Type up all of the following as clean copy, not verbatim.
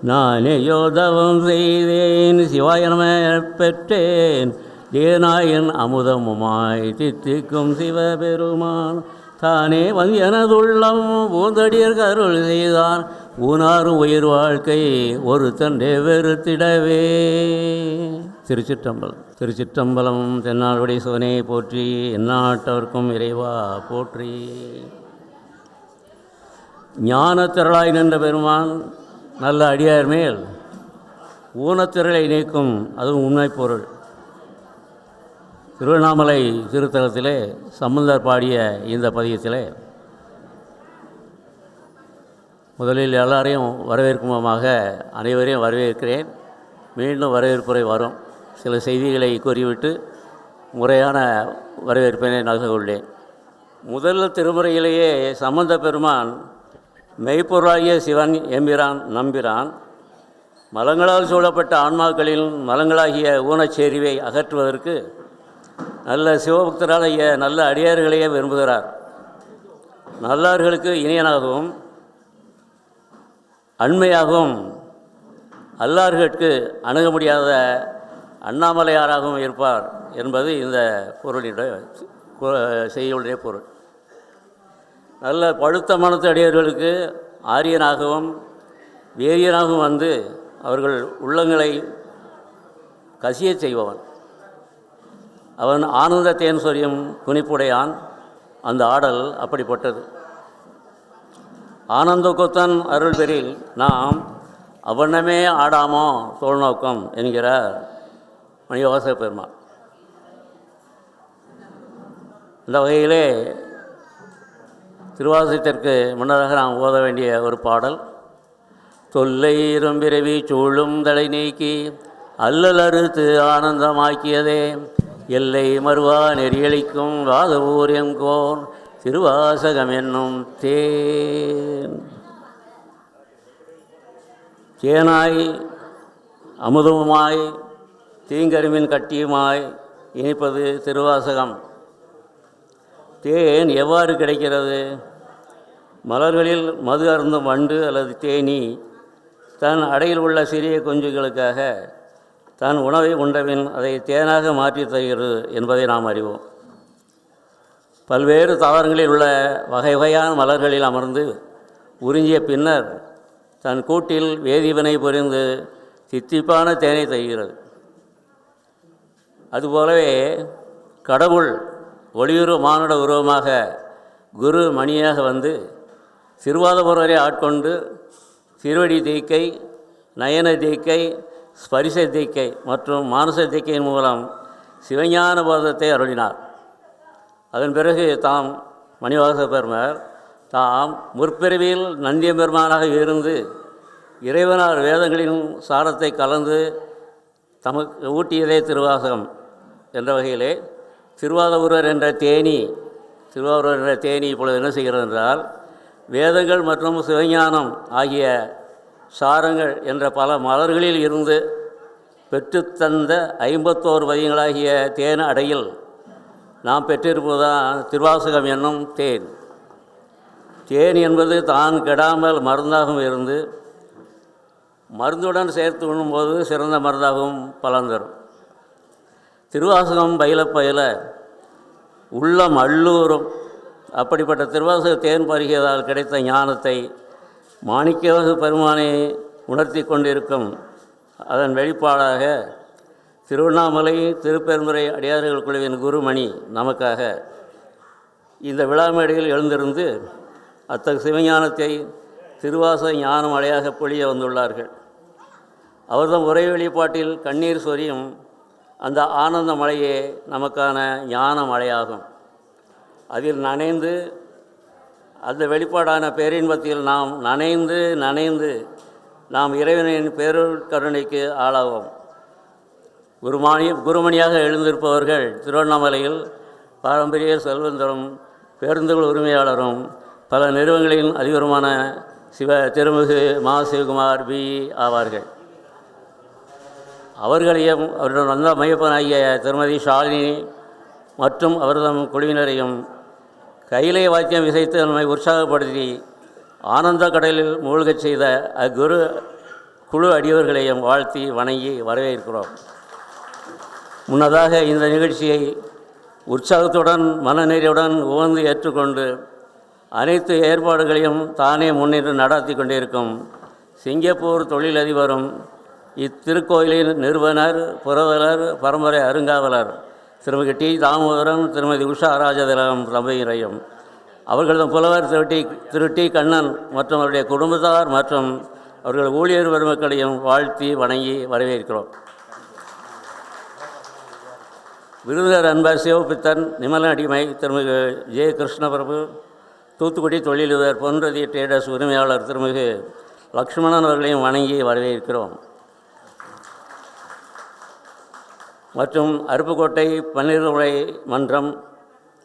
நானே யோதவம் செய்தேன் சிவாய நம பெற்றேன் தேனாயன் அமுதமுமாய் தித்திக்கும் சிவபெருமான் தானே வந்து எனதுள்ளம் பூந்தடியர் கருள் செய்தான் ஊனாரும் உயிர் வாழ்க்கை ஒரு தண்டே வெறுத்திடவே. திருச்சிற்றம்பலம். திருச்சிற்றம்பலம். தென்னாடுடைய சிவனே போற்றி, எந்நாட்டவர்க்கும் இறைவா போற்றி. ஞானத்திரளாய் நின்ற பெருமான் நல்ல அடியார் மேல் ஊனத்திரளை நீக்கும், அதுவும் உண்மை பொருள். திருவண்ணாமலை திருத்தலத்திலே சம்பந்தர் பாடிய இந்த பதியத்திலே முதலில் எல்லாரையும் வரவேற்குமாக அனைவரையும் வரவேற்கிறேன். மீண்டும் வரவேற்புரை வரும். சில செய்திகளை கூறிவிட்டு முறையான வரவேற்பினை நல்கொள்ளேன். முதல் திருமுறையிலேயே சம்பந்த பெருமான் மெய்ப்பொருளாகிய சிவன் எம்பிரான் நம்பிரான் மலங்களால் சூழப்பட்ட ஆன்மாக்களில் மலங்களாகிய ஊனச்சேரிவை அகற்றுவதற்கு நல்ல சிவபக்தராகிய நல்ல அடியார்களையே விரும்புகிறார். நல்லார்களுக்கு இனியனாகவும் அண்மையாகவும் அல்லார்களுக்கு அணுக முடியாத அண்ணாமலையாராகவும் இருப்பார் என்பது இந்த பொருளுடைய செய்தியுடைய பொருள். நல்ல பழுத்த மனத்து அடியவர்களுக்கு ஆரியனாகவும் வேரியனாகவும் வந்து அவர்கள் உள்ளங்களை கசியச் செய்பவன். அவன் ஆனந்த தேன் சொரியும் குனிப்புடையான். அந்த ஆடல் அப்படிப்பட்டது. ஆனந்த கொத்தன் அருள் பெறில் நாம் அவனமே ஆடாமோ தோல்நோக்கம் என்கிறார் மணிவாசக பெருமான். இந்த வகையிலே திருவாசகத்திற்கு முன்னதாக நாம் ஓத வேண்டிய ஒரு பாடல், தொல்லை இரும்பிறவி சூழும் தடை நீக்கி அல்லல் அறுத்து ஆனந்தமாக்கியதே எல்லை மறுவா நெறியளிக்கும் வாதவூர் எங்கோன் திருவாசகம் என்னும் தேன். தேனாய் அமுதமுமாய் தீங்கருமின் கட்டியுமாய் இனிப்பது திருவாசகம். தேன் எவ்வாறு கிடைக்கிறது? மலர்களில் மது அருந்தும் வண்டு அல்லது தேனீ தன் அடையில் உள்ள சிறிய குஞ்சுகளுக்காக தன் உணவை உண்டபின் அதை தேனாக மாற்றி தருகிறது என்பதை நாம் அறிவோம். பல்வேறு தாவரங்களில் உள்ள வகை வகையான மலர்களில் அமர்ந்து உறிஞ்சிய பின்னர் தன் கூட்டில் வேதிவினை புரிந்து தித்திப்பான தேனை தருகிறது. அதுபோலவே கடவுள் ஒளியுறு மானுட உருவமாக குரு மணியாக வந்து திருவாதபுரரை ஆட்கொண்டு திருவடி தீக்கை, நயன தீக்கை, ஸ்பரிச தீக்கை மற்றும் மானச தீக்கையின் மூலம் சிவஞான போதத்தை அருளினார். அதன் பிறகு தாம் மணிவாசக பெருமார் தாம் முற்பிறவியில் நந்தியம்பெருமானாக இருந்து இறைவனார் வேதங்களின் சாரத்தை கலந்து தமக்கு ஊட்டியதே திருவாசகம் என்ற வகையிலே திருவாதபுரர் என்ற தேனி இப்பொழுது என்ன செய்கிறது என்றால், வேதங்கள் மற்றும் சிவஞானம் ஆகிய சாரங்கள் என்ற பல மலர்களில் இருந்து பெற்றுத்தந்த 51 பதியங்களாகிய தேன் அடையில் நாம் பெற்றிருப்பதுதான் திருவாசகம் என்னும் தேன். தேன் என்பது தான் கெடாமல் மருந்தாகவும் இருந்து மருந்துடன் சேர்த்து உண்ணும்போது சிறந்த மருந்தாகவும் பலன் தரும். திருவாசகம் பயில பயில உள்ளம் அள்ளூரும். அப்படிப்பட்ட திருவாசக தேன் பருகியதால் கிடைத்த ஞானத்தை மாணிக்கவாசக பெருமானை உணர்த்தி கொண்டிருக்கும் அதன் வெளிப்பாடாக திருவண்ணாமலை திருப்பெருந்துறை அடியார்கள் குழுவின் குருமணி நமக்காக இந்த விழாமேடையில் எழுந்திருந்து அத்தகைய சிவஞானத்தை திருவாசக ஞானம் அலையாக பொழிய வந்துள்ளார்கள். அவர்தம் உரை வெளிப்பாட்டில் கண்ணீர் சொரியும் அந்த ஆனந்த மழையே நமக்கான ஞான மழையாகும். அதில் நனைந்து அந்த வெளிப்பாடான பேரின்பத்தில் நாம் நனைந்து நாம் இறைவனின் பேருள் கருணைக்கு ஆளாவோம். குருமணியாக எழுந்திருப்பவர்கள் திருவண்ணாமலையில் பாரம்பரிய செல்வந்தரும் பேருந்துகள் உரிமையாளரும் பல நிறுவனங்களின் அதிபருமான திருமிகு மா சிவகுமார் பி ஆவார்கள். அவர்களையும் அவருடன் வந்த மையப்பனாகிய திருமதி ஷாலினி மற்றும் அவர்தம் குழுவினரையும் கையிலே வாக்கியம் இசைத்து நம்மை உற்சாகப்படுத்தி ஆனந்த கடலில் மூழ்கச் செய்த அக்குரு குழு அடியவர்களையும் வாழ்த்தி வணங்கி வரவேற்கிறோம். முன்னதாக இந்த நிகழ்ச்சியை உற்சாகத்துடன் மனநெறியுடன் உவந்து ஏற்றுக்கொண்டு அனைத்து ஏற்பாடுகளையும் தானே முன்னின்று நடத்தி கொண்டிருக்கும் சிங்கப்பூர் தொழிலதிபரும் இத்திருக்கோயிலின் நிறுவனர், புரவலர், பரம்பரை அருங்காவலர் திருமதி டி. தாமோதரன், திருமதி உஷா ராஜதிலகம் தம்பதியரையும் அவர்களது புலவர் திரு டி. கண்ணன் மற்றும் அவருடைய குடும்பத்தார் மற்றும் அவர்கள் ஊழியர் பெருமக்களையும் வாழ்த்தி வணங்கி வரவேற்கிறோம். விருதுநகர் அன்பர் சிவபித்தன், நிமலன் அடிமை திருமிகு ஜே. கிருஷ்ணபிரபு, தூத்துக்குடி தொழிலதிபர் பொன்ரதி ட்ரேடர்ஸ் உரிமையாளர் திருமிகு லக்ஷ்மணன் அவர்களையும் வணங்கி வரவேற்கிறோம். மற்றும் அருப்புக்கோட்டை பன்னிருமுறை மன்றம்,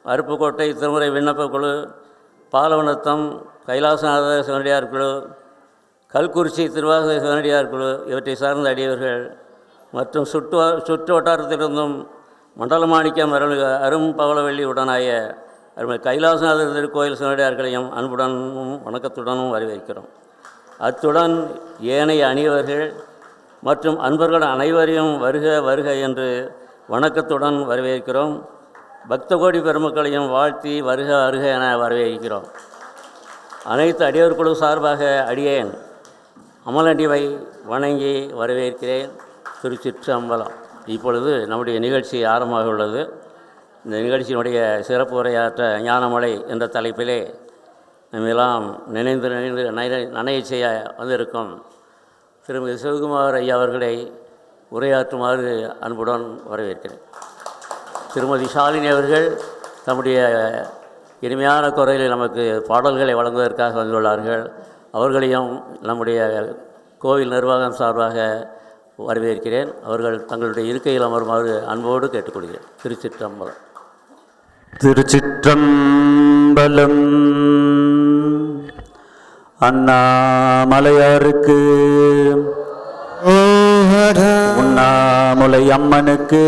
அருப்புக்கோட்டை திருமுறை விண்ணப்ப குழு, பாலவனத்தம் கைலாசநாத சிவனடியார் குழு, கல்குறிச்சி திருவாசக சிவனடியார் குழு இவற்றை சார்ந்த அடியவர்கள் மற்றும் சுற்று வட்டாரத்திலிருந்தும் மண்டலமாணிக்கம் அரும் பவளவெள்ளி உடனாய அருமை கைலாசநாதர் திருக்கோயில் சிவனடியார்களையும் அன்புடனும் வணக்கத்துடனும் வரவேற்கிறோம். அத்துடன் ஏனைய அணியவர்கள் மற்றும் அன்பர்கள் அனைவரையும் வருக வருக என்று வணக்கத்துடன் வரவேற்கிறோம். பக்த கோடி பெருமக்களையும் வாழ்த்தி வருக வருக என வரவேற்கிறோம். அனைத்து அடியவர் குழு சார்பாக அடியேன் அமலடிவை வணங்கி வரவேற்கிறேன். திருச்சிற்றம்பலம். இப்பொழுது நம்முடைய நிகழ்ச்சி ஆரம்பமாக உள்ளது. இந்த நிகழ்ச்சியினுடைய சிறப்பு உரையாற்ற ஞானமலை என்ற தலைப்பிலே நம்மெல்லாம் நினைந்து நனைய செய்ய வந்திருக்கும் திருமதி சிவகுமார் ஐயா அவர்களை உரையாற்றுமாறு அன்புடன் வரவேற்கிறேன். திருமதி ஷாலினி அவர்கள் தம்முடைய இனிமையான குரலில் நமக்கு பாடல்களை வழங்குவதற்காக வந்துள்ளார்கள். அவர்களையும் நம்முடைய கோவில் நிர்வாகம் சார்பாக வரவேற்கிறேன். அவர்கள் தங்களுடைய இருக்கையில் அமருமாறு அன்போடு கேட்டுக்கொள்கிறேன். திருச்சிற்றம்பலம். திருச்சிற்றம்பலம். அண்ணாமலையாருக்கு, உண்ணாமுலை அம்மனுக்கு,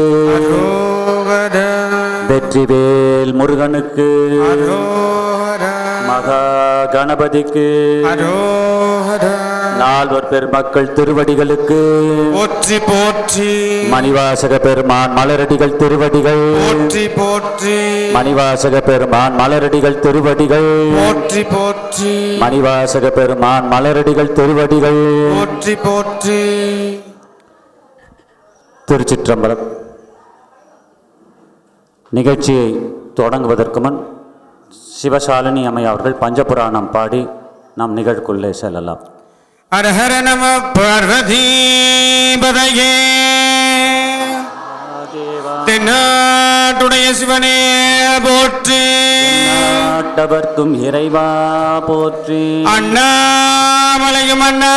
வெற்றிவேல் முருகனுக்கு, மகா கணபதிக்கு, நால்வர் பெருமக்கள் திருவடிகளுக்கு போற்றி போற்றி. மணிவாசக பெருமான் மலரடிகள் திருவடிகள் போற்றி போற்றி. மணிவாசக பெருமான் மலரடிகள் திருவடிகள் போற்றி போற்றி. மணிவாசக பெருமான் மலரடிகள் திருவடிகள் போற்றி போற்றி. திருச்சிற்றம்பலம். நிகழ்ச்சியை தொடங்குவதற்கு முன் சிவசாலினி அம்மை அவர்கள் பஞ்சபுராணம் பாடி நம் நிகழ்வுக்குள்ளே செல்லலாம். ஹரஹர நம பார்வதீபதையே. தென்னாட்டுடைய சிவனே போற்றி. நாட்டவர்க்கும் இறைவா போற்றி. அண்ணாமலையும் அண்ணா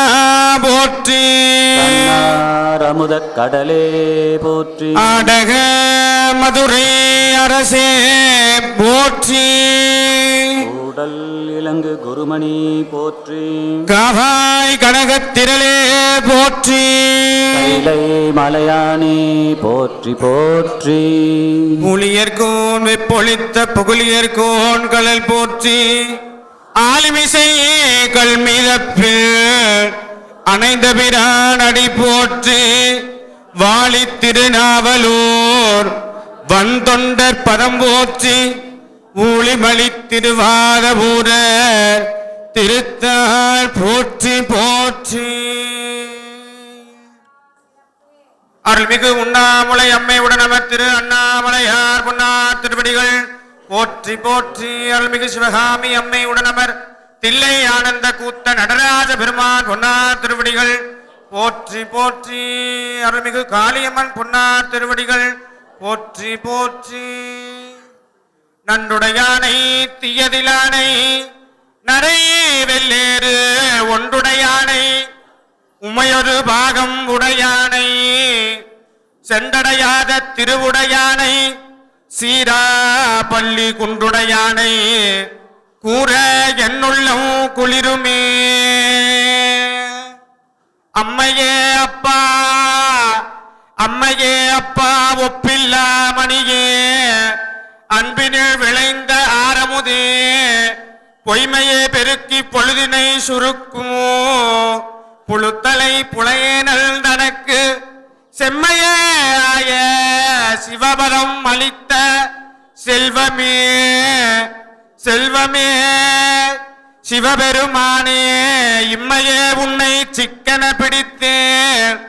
போற்றி. அமுதக் கடலே போற்றி. ஆடக மதுரை அரசே போற்றி. உடல் இலங்கு குருமணி போற்றி. காவாய் கனகத்திரளே போற்றி. கைலை மலையானே போற்றி போற்றி. புலியர்கோன் வெப்பொழித்த புகழியர்கோன் கடல் போற்றி. ஆலிமிசை கல் மீதப்பில் அணைந்த பிரான் அடி போற்றி. வாழி திருநாவலூர் வந்தொண்டர் பதம் போற்றி. ஊழிமலி திருவாதபூரர் திருத்தாள் போற்றி போற்றி. அருள்மிகு உண்ணாமுலை அம்மை உடனமர் திரு அண்ணாமலையார் பொன்னார் திருவடிகள் போற்றி போற்றி. அருள்மிகு சிவகாமி அம்மை உடனமர் தில்லை ஆனந்த கூத்த நடராஜ பெருமான் பொன்னார் திருவடிகள் போற்றி போற்றி. அருள்மிகு காளியம்மன் பொன்னார் திருவடிகள் போற்றி போற்றி. நன்றுடையானை தீயதிலானை நரை வெள்ளேறு ஒன்றுடையானை உமையொரு பாகம் உடையானை சென்றடையாத திருவுடையானை சீரா பள்ளி குன்றுடையானை கூற என்னுள்ளம் குளிருமே. அம்மையே அப்பா அம்மையே அப்பா ஒப்பில்லா மணியே அன்பினில் விளைந்த ஆரமுதே பொய்மையே பெருக்கி பொழுதினை சுருக்குமோ புழுத்தலை புலையேனல் தனக்கு செம்மையே ஆய சிவபரம் அளித்த செல்வமே செல்வமே சிவபெருமானே இம்மையே உன்னை சிக்கன பிடித்தேன்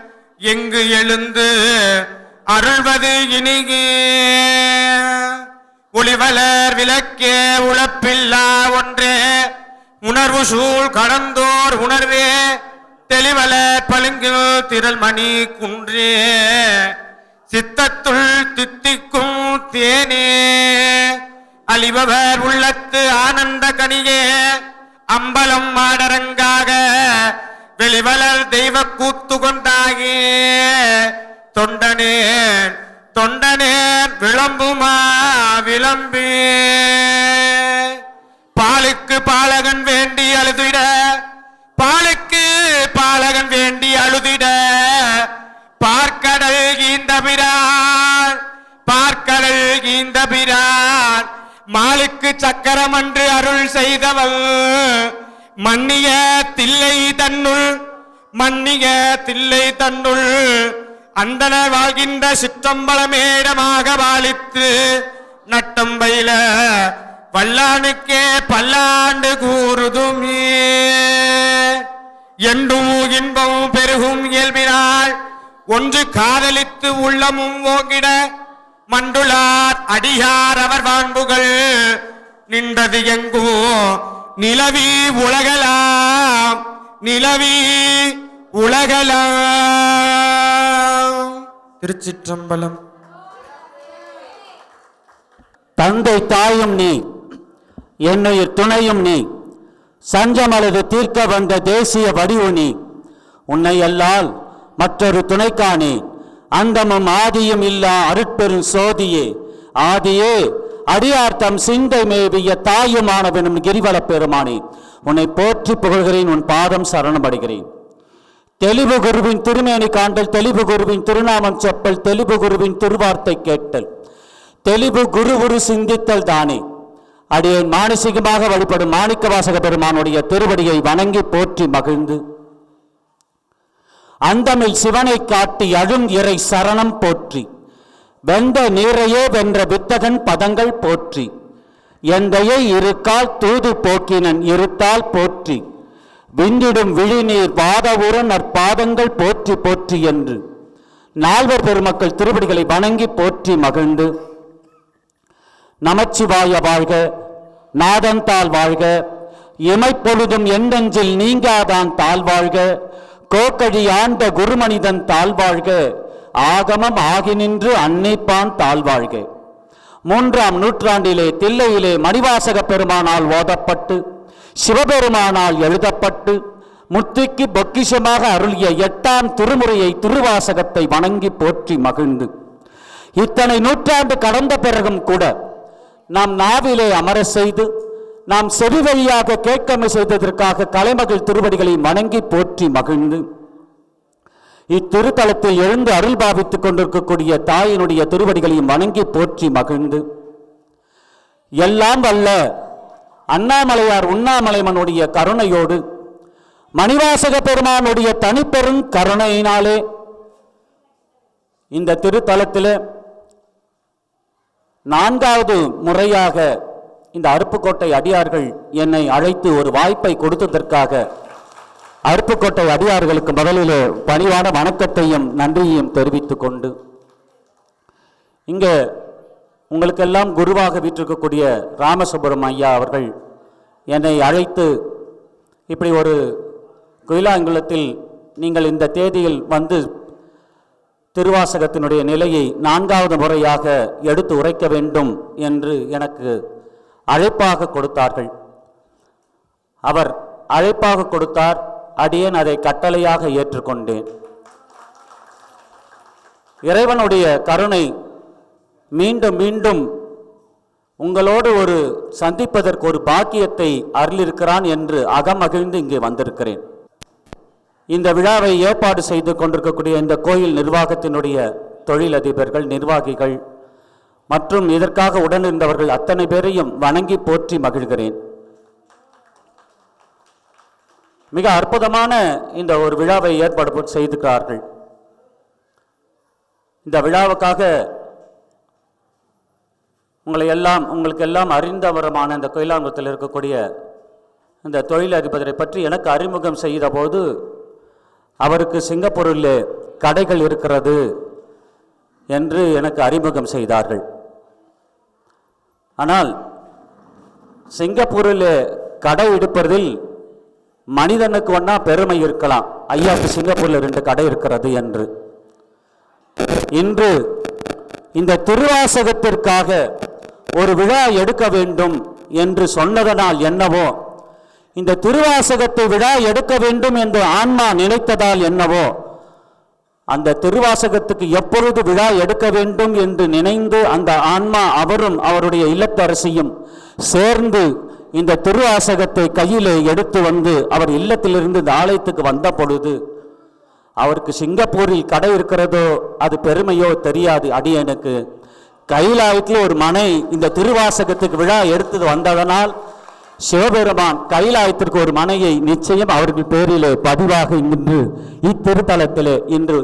எங்கு எழுந்து அருள்வது இனிகே ஒளிவளர் விளக்கே உழப்பில்லா ஒன்றே உணர்வு சூழ் கடந்தோர் உணர்வே தெளிவளர் பழுங்கு திரள்மணி குன்றே சித்தத்துள் தித்திக்கும் தேனே அழிபவர் உள்ளத்து ஆனந்த கனியே அம்பலம் மாடரங்காக வெளிவளர் தெய்வ கூத்து கொண்டாகே தொண்டனேன் தொண்டனேன் விளம்புமா விளம்பே பாலுக்கு பாலகன் வேண்டி அழுதிட பாலுக்கு பாலகன் வேண்டி அழுதிட பார்க்கடல் கீந்தபிரான் பார்க்கடல் கீந்தபிரான் மாலுக்கு சக்கரம் என்று அருள் செய்தவள் மன்னிய தில்லை தன்னுள் மன்னிய தில்லை தன்னுள் அந்தன வாழ்கின்ற சிற்றம்பலமேடமாக பாலித்து நட்டம் பயில வல்லானுக்கே பல்லாண்டு கூறுதுமே என்றும் இன்பம் பெருகும் இயல்பினால் ஒன்று காதலித்து உள்ளமும் ஓங்கிட மண்டுளார் அடியார் அவர் வான்புகள் நின்றது எங்கோ நிலவி உலகலாம் நிலவி உலகலாம். திருச்சிற்றம்பலம். தந்தை தாயும் நீ, என்னுயிர் துணையும் நீ, சஞ்சமலது தீர்க்க வந்த தேசிய வடிவு நீ. உன்னை அல்லால் மற்றொரு துணைக்கானே, அந்தமும் ஆதியும் இல்லா அருட்பெரும் சோதியே. ஆதியே அடியார்த்தம் சிந்தை மேவிய தாயுமானவனும் கிரிவல பெருமானே, உன்னை போற்றி புகழ்கிறேன், உன் பாதம் சரணமடைகிறேன். தெளிவு குருவின் திருமேனி காண்டல், தெளிவு குருவின் திருநாமம் செப்பல், தெளிவு குருவின் திருவார்த்தை கேட்டல், தெளிவு குரு குரு சிந்தித்தல் தானே. அடியேன் மானசீகமாக வழிபடும் மாணிக்க வாசக பெருமானுடைய திருவடியை வணங்கி போற்றி மகிழ்ந்து, அந்தமில் சிவனை காட்டி அழும் இறை சரணம் போற்றி, வெந்த நீரையே வென்ற வித்தகன் பதங்கள் போற்றி, எந்தையை இருக்கால் தூது போக்கினன் இருத்தால் போற்றி, விண்டிடும் விழிநீர் வாதவுற நற்பாதங்கள் போற்றி போற்றி என்று நால்வர் பெருமக்கள் திருவடிகளை வணங்கி போற்றி மகிழ்ந்து, நமச்சிவாய வாழ்க, நாதன் தாள் வாழ்க, இமைப்பொழுதும் எந்தெஞ்சில் நீங்காதான் தாழ் வாழ்க, கோக்கழி ஆண்ட குருமனிதன் தாழ் வாழ்க, ஆகமம் ஆகி நின்று அன்னைப்பான் தாழ் வாழ்க. 3ஆம் நூற்றாண்டிலே தில்லையிலே மணிவாசக பெருமானால் ஓதப்பட்டு சிவபெருமானால் எழுதப்பட்டு முத்திக்கு பொக்கிஷமாக அருளிய 8ஆம் திருமுறையை திருவாசகத்தை வணங்கி போற்றி மகிழ்ந்து, இத்தனை நூற்றாண்டு கடந்த பிறகும் கூட நாம் நாவிலே அமர செய்து நாம் செவி வழியாக கேட்கமை செய்ததற்காக கலைமகள் திருவடிகளை வணங்கி போற்றி மகிழ்ந்து, இத்திருத்தலத்தில் எழுந்து அருள் பாவித்துக் கொண்டிருக்கக்கூடிய தாயினுடைய திருவடிகளையும் வணங்கி போற்றி மகிழ்ந்து, எல்லாம் வல்ல அண்ணாமலையார் உண்ணாமலைமனுடைய கருணையோடு மணிவாசக பெருமானுடைய தனிப்பெரும் கருணையினாலே இந்த திருத்தலத்தில் 4வது முறையாக இந்த அருப்புக்கோட்டை அடியார்கள் என்னை அழைத்து ஒரு வாய்ப்பை கொடுத்ததற்காக அருப்புக்கோட்டை அடியார்களுக்கு முதலிலே பணிவான வணக்கத்தையும் நன்றியையும் தெரிவித்துக் கொண்டு, இங்கே உங்களுக்கெல்லாம் குருவாக வீற்றிருக்கக்கூடிய ராமசுப்ரமணியம் ஐயா அவர்கள் என்னை அழைத்து இப்படி ஒரு கோயிலாங்குளத்தில் நீங்கள் இந்த தேதியில் வந்து திருவாசகத்தினுடைய நிலையை 4வது முறையாக எடுத்து உரைக்க வேண்டும் என்று எனக்கு அழைப்பாக கொடுத்தார்கள். அவர் அழைப்பாக கொடுத்தார், அடியேன் அதை கட்டளையாக ஏற்றுக்கொண்டேன். இறைவனுடைய கருணை மீண்டும் மீண்டும் உங்களோடு ஒரு சந்திப்பதற்கு ஒரு பாக்கியத்தை அருளிருக்கிறான் என்று அகமகிழ்ந்து இங்கே வந்திருக்கிறேன். இந்த விழாவை ஏற்பாடு செய்து கொண்டிருக்கக்கூடிய இந்த கோயில் நிர்வாகத்தினுடைய தொழிலதிபர்கள், நிர்வாகிகள் மற்றும் இதற்காக உடனிருந்தவர்கள் அத்தனை பேரையும் வணங்கி போற்றி மகிழ்கிறேன். மிக அற்புதமான இந்த ஒரு விழாவை ஏற்பாடு செய்திருக்கிறார்கள். இந்த விழாவுக்காக உங்களுக்கு எல்லாம் அறிந்தவரமான இந்த கோயிலாங்குளத்தில் இருக்கக்கூடிய இந்த தொழிலதிபரை பற்றி எனக்கு அறிமுகம் செய்த போது அவருக்கு சிங்கப்பூரில் கடைகள் இருக்கிறது என்று எனக்கு அறிமுகம் செய்தார்கள். ஆனால் சிங்கப்பூரில் கடை எடுப்பதில் மனிதனுக்கு ஒன்றா பெருமை இருக்கலாம், ஐயாவுக்கு சிங்கப்பூரில் 2 கடை இருக்கிறது என்று. இன்று இந்த திருவாசகத்திற்காக ஒரு விழா எடுக்க வேண்டும் என்று சொன்னதனால் என்னவோ, இந்த திருவாசகத்தை விழா எடுக்க வேண்டும் என்று ஆன்மா நினைத்ததால் என்னவோ, அந்த திருவாசகத்துக்கு எப்பொழுது விழா எடுக்க வேண்டும் என்று நினைந்து அந்த ஆன்மா அவரும் அவருடைய இல்லத்தரசியும் சேர்ந்து இந்த திருவாசகத்தை கையிலே எடுத்து வந்து அவர் இல்லத்திலிருந்து இந்த ஆலயத்துக்கு வந்த பொழுது, அவருக்கு சிங்கப்பூரில் கடை இருக்கிறதோ அது பெருமையோ தெரியாது. அடியனுக்கு கைலாயத்தில் ஒரு மனை இந்த திருவாசகத்துக்கு விழா எடுத்து வந்ததனால் சிவபெருமான் கைலாயத்திற்கு ஒரு மனையை நிச்சயம் அவர்கள் பேரிலே பதிவாக இன்று இத்திருத்தலத்திலே இன்று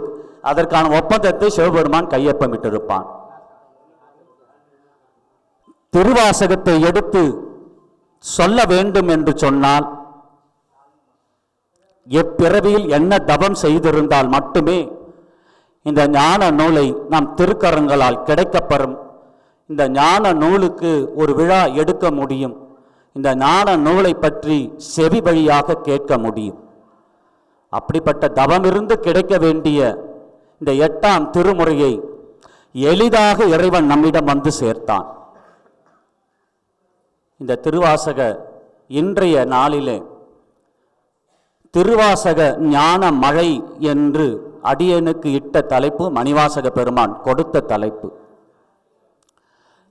அதற்கான ஒப்பந்தத்தை சிவபெருமான் கையொப்பமிட்டிருப்பான். திருவாசகத்தை எடுத்து சொல்ல வேண்டும் என்று சொன்னால் எப்பிறவியில் என்ன தவம் செய்திருந்தால் மட்டுமே இந்த ஞான நூலை நாம் திருக்கரங்களால் கிடைக்கப்பெறும். இந்த ஞான நூலுக்கு ஒரு விழா எடுக்க முடியும். இந்த ஞான நூலை பற்றி செவி வழியாக கேட்க முடியும். அப்படிப்பட்ட தவமிருந்து கிடைக்க வேண்டிய இந்த 8ஆம் திருமுறையை எளிதாக இறைவன் நம்மிடம் வந்து சேர்த்தான். இந்த திருவாசக இன்றைய நாளிலே திருவாசக ஞான மழை என்று அடியனுக்கு இட்ட தலைப்பு மணிவாசக பெருமான் கொடுத்த தலைப்பு.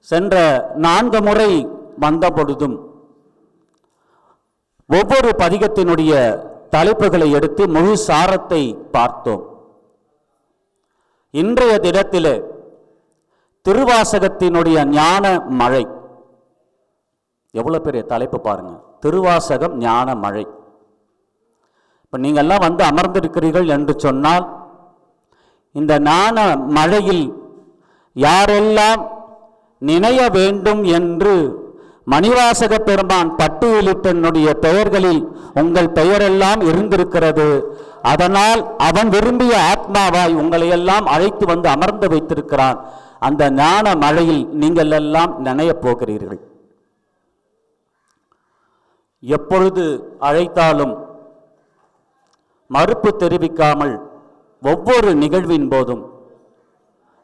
சென்ற 4 முறை வந்த பொழுதும் ஒவ்வொரு பதிகத்தினுடைய தலைப்புகளை எடுத்து முழு சாரத்தை பார்த்தோம். இன்றைய தினத்திலே திருவாசகத்தினுடைய ஞான மழை, எவ்வளவு பெரிய தலைப்பு பாருங்க, திருவாசகம் ஞான மழை. இப்ப நீங்கள்லாம் வந்து அமர்ந்திருக்கிறீர்கள் என்று சொன்னால் இந்த ஞான மழையில் யாரெல்லாம் நினைய வேண்டும் என்று மணிவாசக பெருமான் பட்டியலிட்டனுடைய பெயர்களில் உங்கள் பெயரெல்லாம் இருந்திருக்கிறது. அதனால் அவன் விரும்பிய ஆத்மாவாய் உங்களை எல்லாம் அழைத்து வந்து அமர்ந்து வைத்திருக்கிறான். அந்த ஞான மழையில் நீங்கள் எல்லாம் நினைய போகிறீர்கள். எப்பொழுது அழைத்தாலும் மறுப்பு தெரிவிக்காமல் ஒவ்வொரு நிகழ்வின் போதும்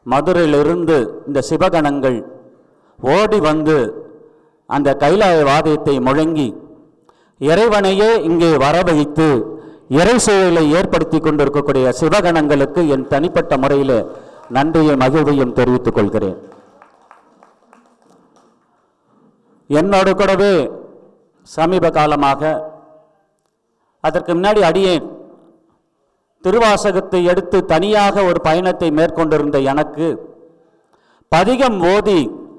மதுரையிலிருந்து இந்த சிவகணங்கள் ஓடி வந்து அந்த கைலாய வாதத்தை முழங்கி இறைவனையே இங்கே வரவழைத்து இறை சூழலை ஏற்படுத்தி கொண்டிருக்கக்கூடிய சிவகணங்களுக்கு என் தனிப்பட்ட முறையில் நன்றியை மகிழ்வையும் தெரிவித்துக் கொள்கிறேன். என்னோடு கூடவே சமீப காலமாக அதற்கு முன்னாடி அடியேன் திருவாசகத்தை எடுத்து தனியாக ஒரு பயணத்தை மேற்கொண்டிருந்த எனக்கு பதிகம் ஓதி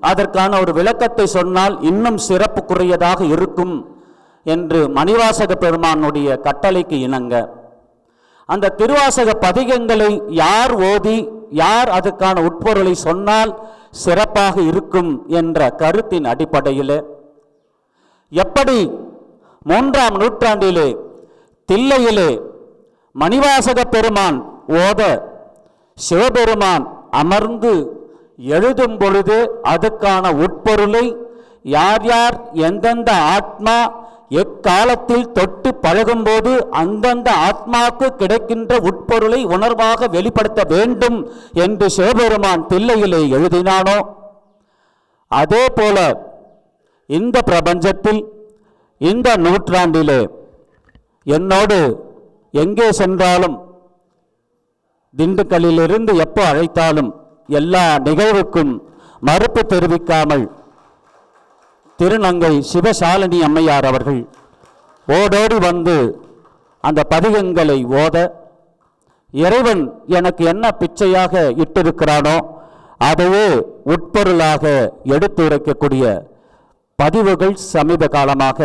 அதற்கான ஒரு விளக்கத்தை சொன்னால் இன்னும் சிறப்புக்குரியதாக இருக்கும் என்று மணிவாசக பெருமானுடைய கட்டளைக்கு இணங்க அந்த திருவாசக பதிகங்களை யார் ஓதி யார் அதுக்கான உட்பொருளை சொன்னால் சிறப்பாக இருக்கும் என்ற கருத்தின் அடிப்படையில் எப்படி 3ஆம் நூற்றாண்டிலே தில்லையிலே மணிவாசக பெருமான் ஓத சிவபெருமான் அமர்ந்து எழுதும் பொழுது அதுக்கான உட்பொருளை யார் யார் எந்தெந்த ஆத்மா எக்காலத்தில் தொட்டு பழகும்போது அந்தந்த ஆத்மாவுக்கு கிடைக்கின்ற உட்பொருளை உணர்வாக வெளிப்படுத்த வேண்டும் என்று சிவபெருமான் தில்லையிலே எழுதினானோ, அதே போல இந்த பிரபஞ்சத்தில் இந்த நூற்றாண்டிலே என்னோடு எங்கே சென்றாலும் திண்டுக்கல்லிலிருந்து எப்போ அழைத்தாலும் எல்லா நிகழ்வுக்கும் மறுப்பு தெரிவிக்காமல் திருநங்கை சிவசாலினி அம்மையார் அவர்கள் ஓடோடி வந்து அந்த பதிகங்களை ஓத இறைவன் எனக்கு என்ன பிச்சையாக இட்டிருக்கிறானோ அதையே உட்பொருளாக எடுத்துரைக்கக்கூடிய பதிவுகள் சமீப காலமாக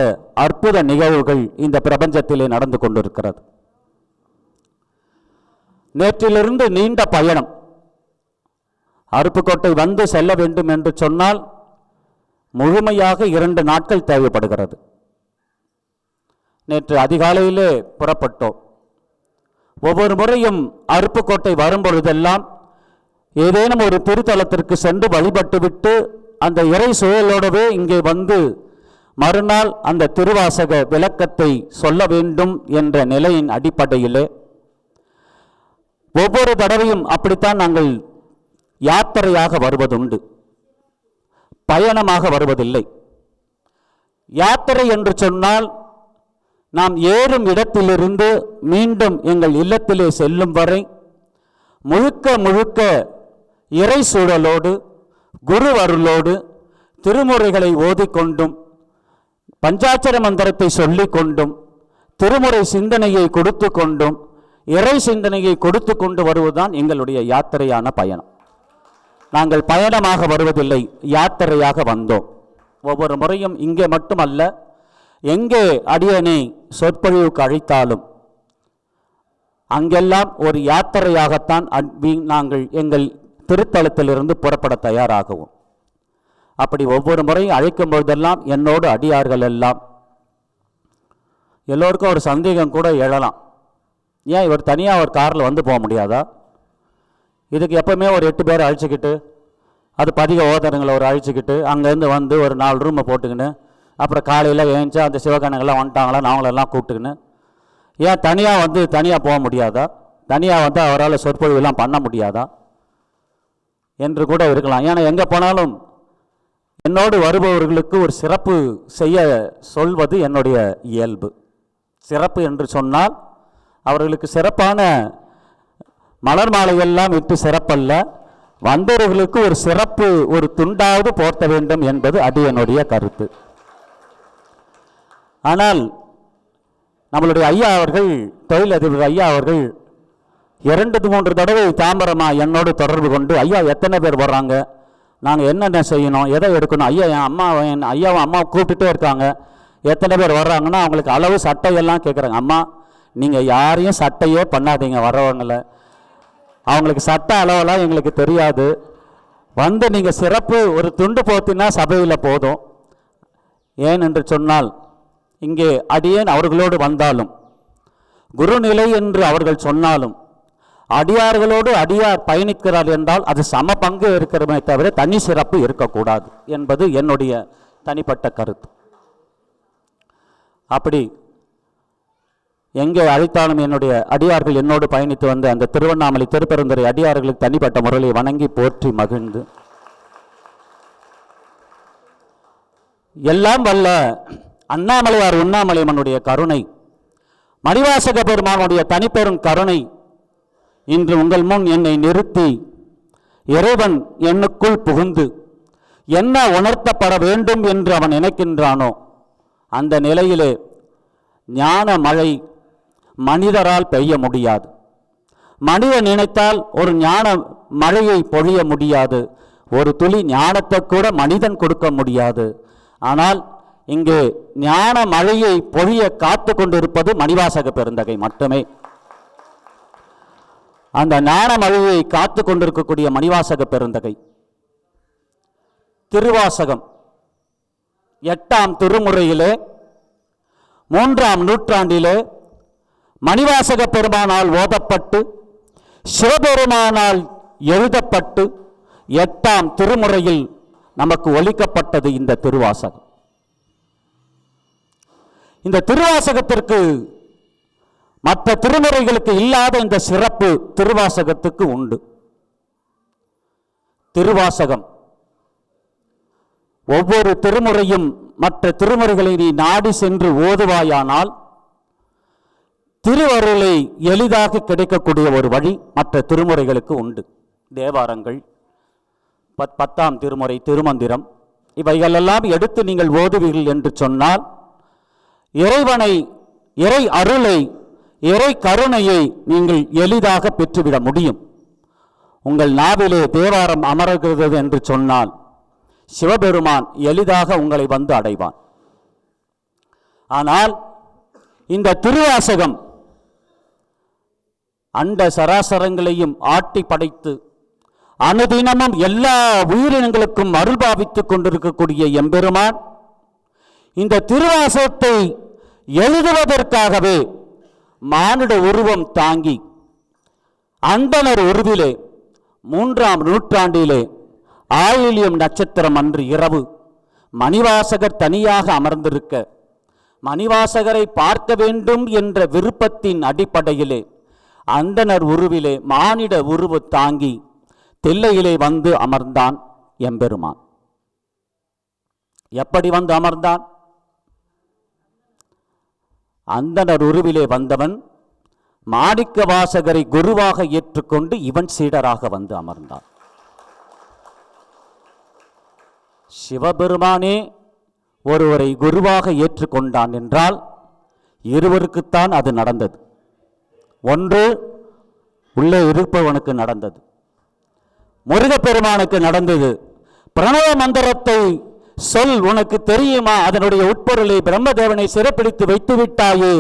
அற்புத நிகழ்வுகள் இந்த பிரபஞ்சத்திலே நடந்து கொண்டிருக்கிறது. நேற்றிலிருந்து நீண்ட பயணம். அருப்புக்கோட்டை வந்து செல்ல வேண்டும் என்று சொன்னால் முழுமையாக 2 நாட்கள் தேவைப்படுகிறது. நேற்று அதிகாலையிலே புறப்பட்டோம். ஒவ்வொரு முறையும் அருப்புக்கோட்டை வரும்பொழுதெல்லாம் ஏதேனும் ஒரு திருத்தலத்திற்கு சென்று வழிபட்டுவிட்டு அந்த இறை சூழலோடவே இங்கே வந்து மறுநாள் அந்த திருவாசக விளக்கத்தை சொல்ல வேண்டும் என்ற நிலையின் அடிப்படையிலே ஒவ்வொரு தடவையும் அப்படித்தான் நாங்கள் யாத்திரையாக வருவதுண்டு, பயணமாக வருவதில்லை. யாத்திரை என்று சொன்னால் நாம் ஏறும் இடத்திலிருந்து மீண்டும் எங்கள் இல்லத்திலே செல்லும் வரை முழுக்க முழுக்க இறை சூழலோடு குரு அருளோடு திருமுறைகளை ஓதிக்கொண்டும் பஞ்சாட்சர மந்திரத்தை சொல்லிக் கொண்டும் திருமுறை சிந்தனையை கொடுத்து கொண்டும் இறை சிந்தனையை கொடுத்து கொண்டு வருவதுதான் எங்களுடைய யாத்திரையான பயணம். நாங்கள் பயணமாக வருவதில்லை, யாத்திரையாக வந்தோம். ஒவ்வொரு முறையும் இங்கே மட்டுமல்ல, எங்கே அடியனை சொற்பொழிவுக்கு அழைத்தாலும் அங்கெல்லாம் ஒரு யாத்திரையாகத்தான் நாங்கள் எங்கள் திருத்தலத்திலிருந்து புறப்பட தயாராகவும். அப்படி ஒவ்வொரு முறையும் அழைக்கும் பொழுதெல்லாம் என்னோடு அடியார்கள் எல்லாம் எல்லோருக்கும் ஒரு சந்தேகம் கூட எழலாம், ஏன் இவர் தனியாக ஒரு காரில் வந்து போக முடியாதா? இதுக்கு எப்பவுமே ஒரு 8 பேர் அழைச்சிக்கிட்டு அது பதிக ஓதரங்களை ஒரு அழைச்சிக்கிட்டு அங்கேருந்து வந்து ஒரு 4 ரூமை போட்டுக்கின்னு அப்புறம் காலையில் ஏஞ்சி அந்த சிவகணங்கள்லாம் வந்துட்டாங்களா அவங்களெல்லாம் கூப்பிட்டுக்கின்னு ஏன் தனியாக வந்து தனியாக போக முடியாதா? தனியாக வந்து அவரால் சொற்பொழிவெல்லாம் பண்ண முடியாதா என்று கூட இருக்கலாம். ஏன்னா எங்கே போனாலும் என்னோடு வருபவர்களுக்கு ஒரு சிறப்பு செய்ய சொல்வது என்னுடைய இயல்பு. சிறப்பு என்று சொன்னால் அவர்களுக்கு சிறப்பான மலர் மாலையெல்லாம் இட்டு சிறப்பல்ல, வந்தவர்களுக்கு ஒரு சிறப்பு ஒரு துண்டாவது போர்த்த வேண்டும் என்பது அது என்னுடைய கருத்து. ஆனால் நம்மளுடைய ஐயா அவர்கள், தொழிலதிபர் ஐயா அவர்கள் 2-3 தடவை தாம்பரமா என்னோடு தொடர்பு கொண்டு, ஐயா எத்தனை பேர் வர்றாங்க, நாங்கள் என்னென்ன செய்யணும், எதை எடுக்கணும், ஐயா என் ஐயாவும் அம்மா கூப்பிட்டுட்டே இருக்காங்க, எத்தனை பேர் வர்றாங்கன்னா அவங்களுக்கு அளவு சட்டையெல்லாம் கேட்குறாங்க. அம்மா நீங்கள் யாரையும் சட்டையே பண்ணாதீங்க, வர்றவங்களை அவங்களுக்கு சட்ட அளவெல்லாம் எங்களுக்கு தெரியாது, வந்து நீங்கள் சிறப்பு ஒரு துண்டு போத்தினா சபையில் போதும். ஏன் என்று சொன்னால் இங்கே அடியேன் அவர்களோடு வந்தாலும் குருநிலை என்று அவர்கள் சொன்னாலும் அடியார்களோடு அடியார் பயணிக்கிறார் என்றால் அது சம பங்கு இருக்கிறமே தவிர தனி சிறப்பு இருக்கக்கூடாது என்பது என்னுடைய தனிப்பட்ட கருத்து. அப்படி எங்கே அழைத்தாலும் என்னுடைய அடியார்கள் என்னோடு பயணித்து வந்த அந்த திருவண்ணாமலை திருப்பெருந்துறை அடியார்களுக்கு தனிப்பட்ட முறையை வணங்கி போற்றி மகிழ்ந்து, எல்லாம் வல்ல அண்ணாமலையார் உண்ணாமலையம்மனுடைய கருணை, மணிவாசக பெருமானுடைய தனிப்பெரும் கருணை இன்று உங்கள் முன் என்னை நிறுத்தி இறைவன் என்னுக்குள் புகுந்து என்ன உணர்த்தப்பட வேண்டும் என்று அவன் நினைக்கின்றானோ அந்த நிலையிலே ஞான மழை மனிதரால் பெய்ய முடியாது. மனிதன் நினைத்தால் ஒரு ஞான மழையை பொழிய முடியாது, ஒரு துளி ஞானத்தை கூட மனிதன் கொடுக்க முடியாது. ஆனால் இங்கே ஞான மழையை பொழிய காத்து கொண்டிருப்பது மணிவாசக பெருந்தகை மட்டுமே. அந்த ஞான மழையை காத்து கொண்டிருக்கக்கூடிய மணிவாசக பெருந்தகை திருவாசகம் 8ஆம் திருமுறையிலே 3ஆம் நூற்றாண்டிலே மணிவாசக பெருமானால் ஓதப்பட்டு சிவபெருமானால் எழுதப்பட்டு 8ஆம் திருமுறையில் நமக்கு ஒலிக்கப்பட்டது இந்த திருவாசகம். இந்த திருவாசகத்திற்கு மற்ற திருமுறைகளுக்கு இல்லாத இந்த சிறப்பு திருவாசகத்துக்கு உண்டு. திருவாசகம் ஒவ்வொரு திருமுறையும் மற்ற திருமுறைகளை நீ நாடி சென்று ஓதுவாயானால் திருவருளை எளிதாக கிடைக்கக்கூடிய ஒரு வழி மற்ற திருமுறைகளுக்கு உண்டு. தேவாரங்கள், 10ஆம் திருமுறை திருமந்திரம், இவைகளெல்லாம் எடுத்து நீங்கள் ஓதுவீர்கள் என்று சொன்னால் இறைவனை, இறை அருளை, இறை கருணையை நீங்கள் எளிதாக பெற்றுவிட முடியும். உங்கள் நாவிலே தேவாரம் அமர்கிறது என்று சொன்னால் சிவபெருமான் எளிதாக உங்களை வந்து அடைவான். ஆனால் இந்த திருவாசகம் அண்ட சராசரங்களையும் ஆட்டி படைத்து அனுதினமும் எல்லா உயிரினங்களுக்கும் அருள் பாவித்துக் கொண்டிருக்கக்கூடிய எம்பெருமான் இந்த திருவாசகத்தை எழுதுவதற்காகவே மானிட உருவம் தாங்கி அந்தணர் உருவிலே 3ஆம் நூற்றாண்டிலே ஆயில்யம் நட்சத்திரம் அன்று இரவு மணிவாசகர் தனியாக அமர்ந்திருக்க மணிவாசகரை பார்க்க வேண்டும் என்ற விருப்பத்தின் அடிப்படையிலே அந்தணர் உருவிலே மானிட உருவு தாங்கி தில்லையிலே வந்து அமர்ந்தான் எம்பெருமான். எப்படி வந்து அமர்ந்தான்? அந்தணர் உருவிலே வந்தவன் மாணிக்க வாசகரை குருவாக ஏற்றுக்கொண்டு இவன் சீடராக வந்து அமர்ந்தான். சிவபெருமானே ஒருவரை குருவாக ஏற்றுக்கொண்டான் என்றால் இருவருக்குத்தான் அது நடந்தது. ஒன்று உள்ளே இருப்பவனுக்கு நடந்தது, முருகப்பெருமானுக்கு நடந்தது. பிரணவ மந்திரத்தை சொல், உனக்கு தெரியுமா அதனுடைய உட்பொருளை? பிரம்மதேவனை சிறைப்பிடித்து வைத்து விட்டாயே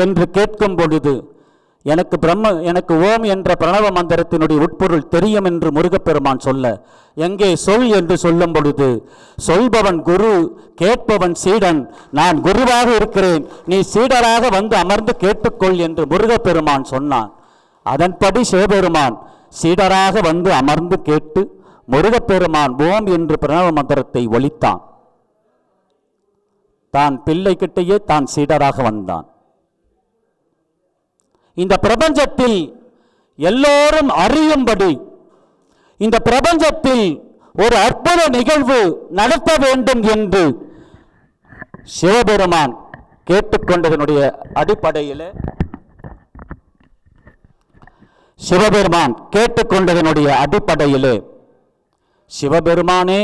என்று கேட்கும் பொழுது எனக்கு ஓம் என்ற பிரணவ மந்திரத்தினுடைய உட்பொருள் தெரியும் என்று முருகப்பெருமான் சொல்ல, எங்கே சொல் என்று சொல்லும் பொழுது சொல்பவன் குரு, கேட்பவன் சீடன். நான் குருவாக இருக்கிறேன், நீ சீடராக வந்து அமர்ந்து கேட்டுக்கொள் என்று முருகப்பெருமான் சொன்னான். அதன்படி சிவபெருமான் சீடராக வந்து அமர்ந்து கேட்டு முருகப்பெருமான் ஓம் என்று பிரணவ மந்திரத்தை ஒலித்தான். தான் பிள்ளைகிட்டேயே தான் சீடராக வந்தான். இந்த பிரபஞ்சத்தில் எல்லோரும் அறியும்படி இந்த பிரபஞ்சத்தில் ஒரு அற்புத நிகழ்வு நடத்த வேண்டும் என்று சிவபெருமான் கேட்டுக்கொண்டதனுடைய அடிப்படையில் சிவபெருமானே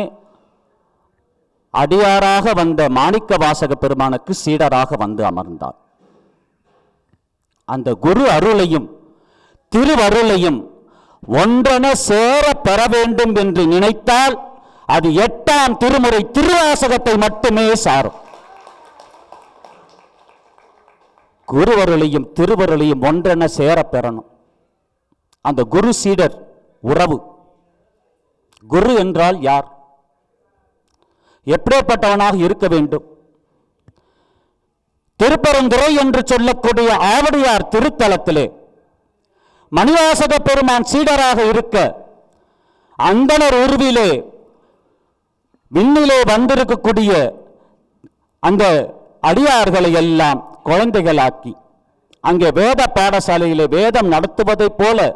அடியாராக வந்த மாணிக்க வாசக பெருமானுக்கு சீடராக வந்து அமர்ந்தார். அந்த குரு அருளையும் திருவருளையும் ஒன்றென சேர பெற வேண்டும் என்று நினைத்தால் அது 8ஆம் திருமுறை திருவாசகத்தை மட்டுமே சாரும். குருவருளையும் திருவருளையும் ஒன்றென சேர பெறணும். அந்த குரு சீடர் உறவு. குரு என்றால் யார்? எப்படிப்பட்டவனாக இருக்க வேண்டும்? திருப்பரந்துரை என்று சொல்லக்கூடிய ஆவடியார் திருத்தலத்திலே மணிவாசக பெருமான் சீடராக இருக்க அந்தணர் உருவிலே விண்ணிலே வந்திருக்கக்கூடிய அந்த அடியார்களை எல்லாம் குழந்தைகளாக்கி அங்கே வேத பாடசாலையிலே வேதம் நடத்துவதைப் போல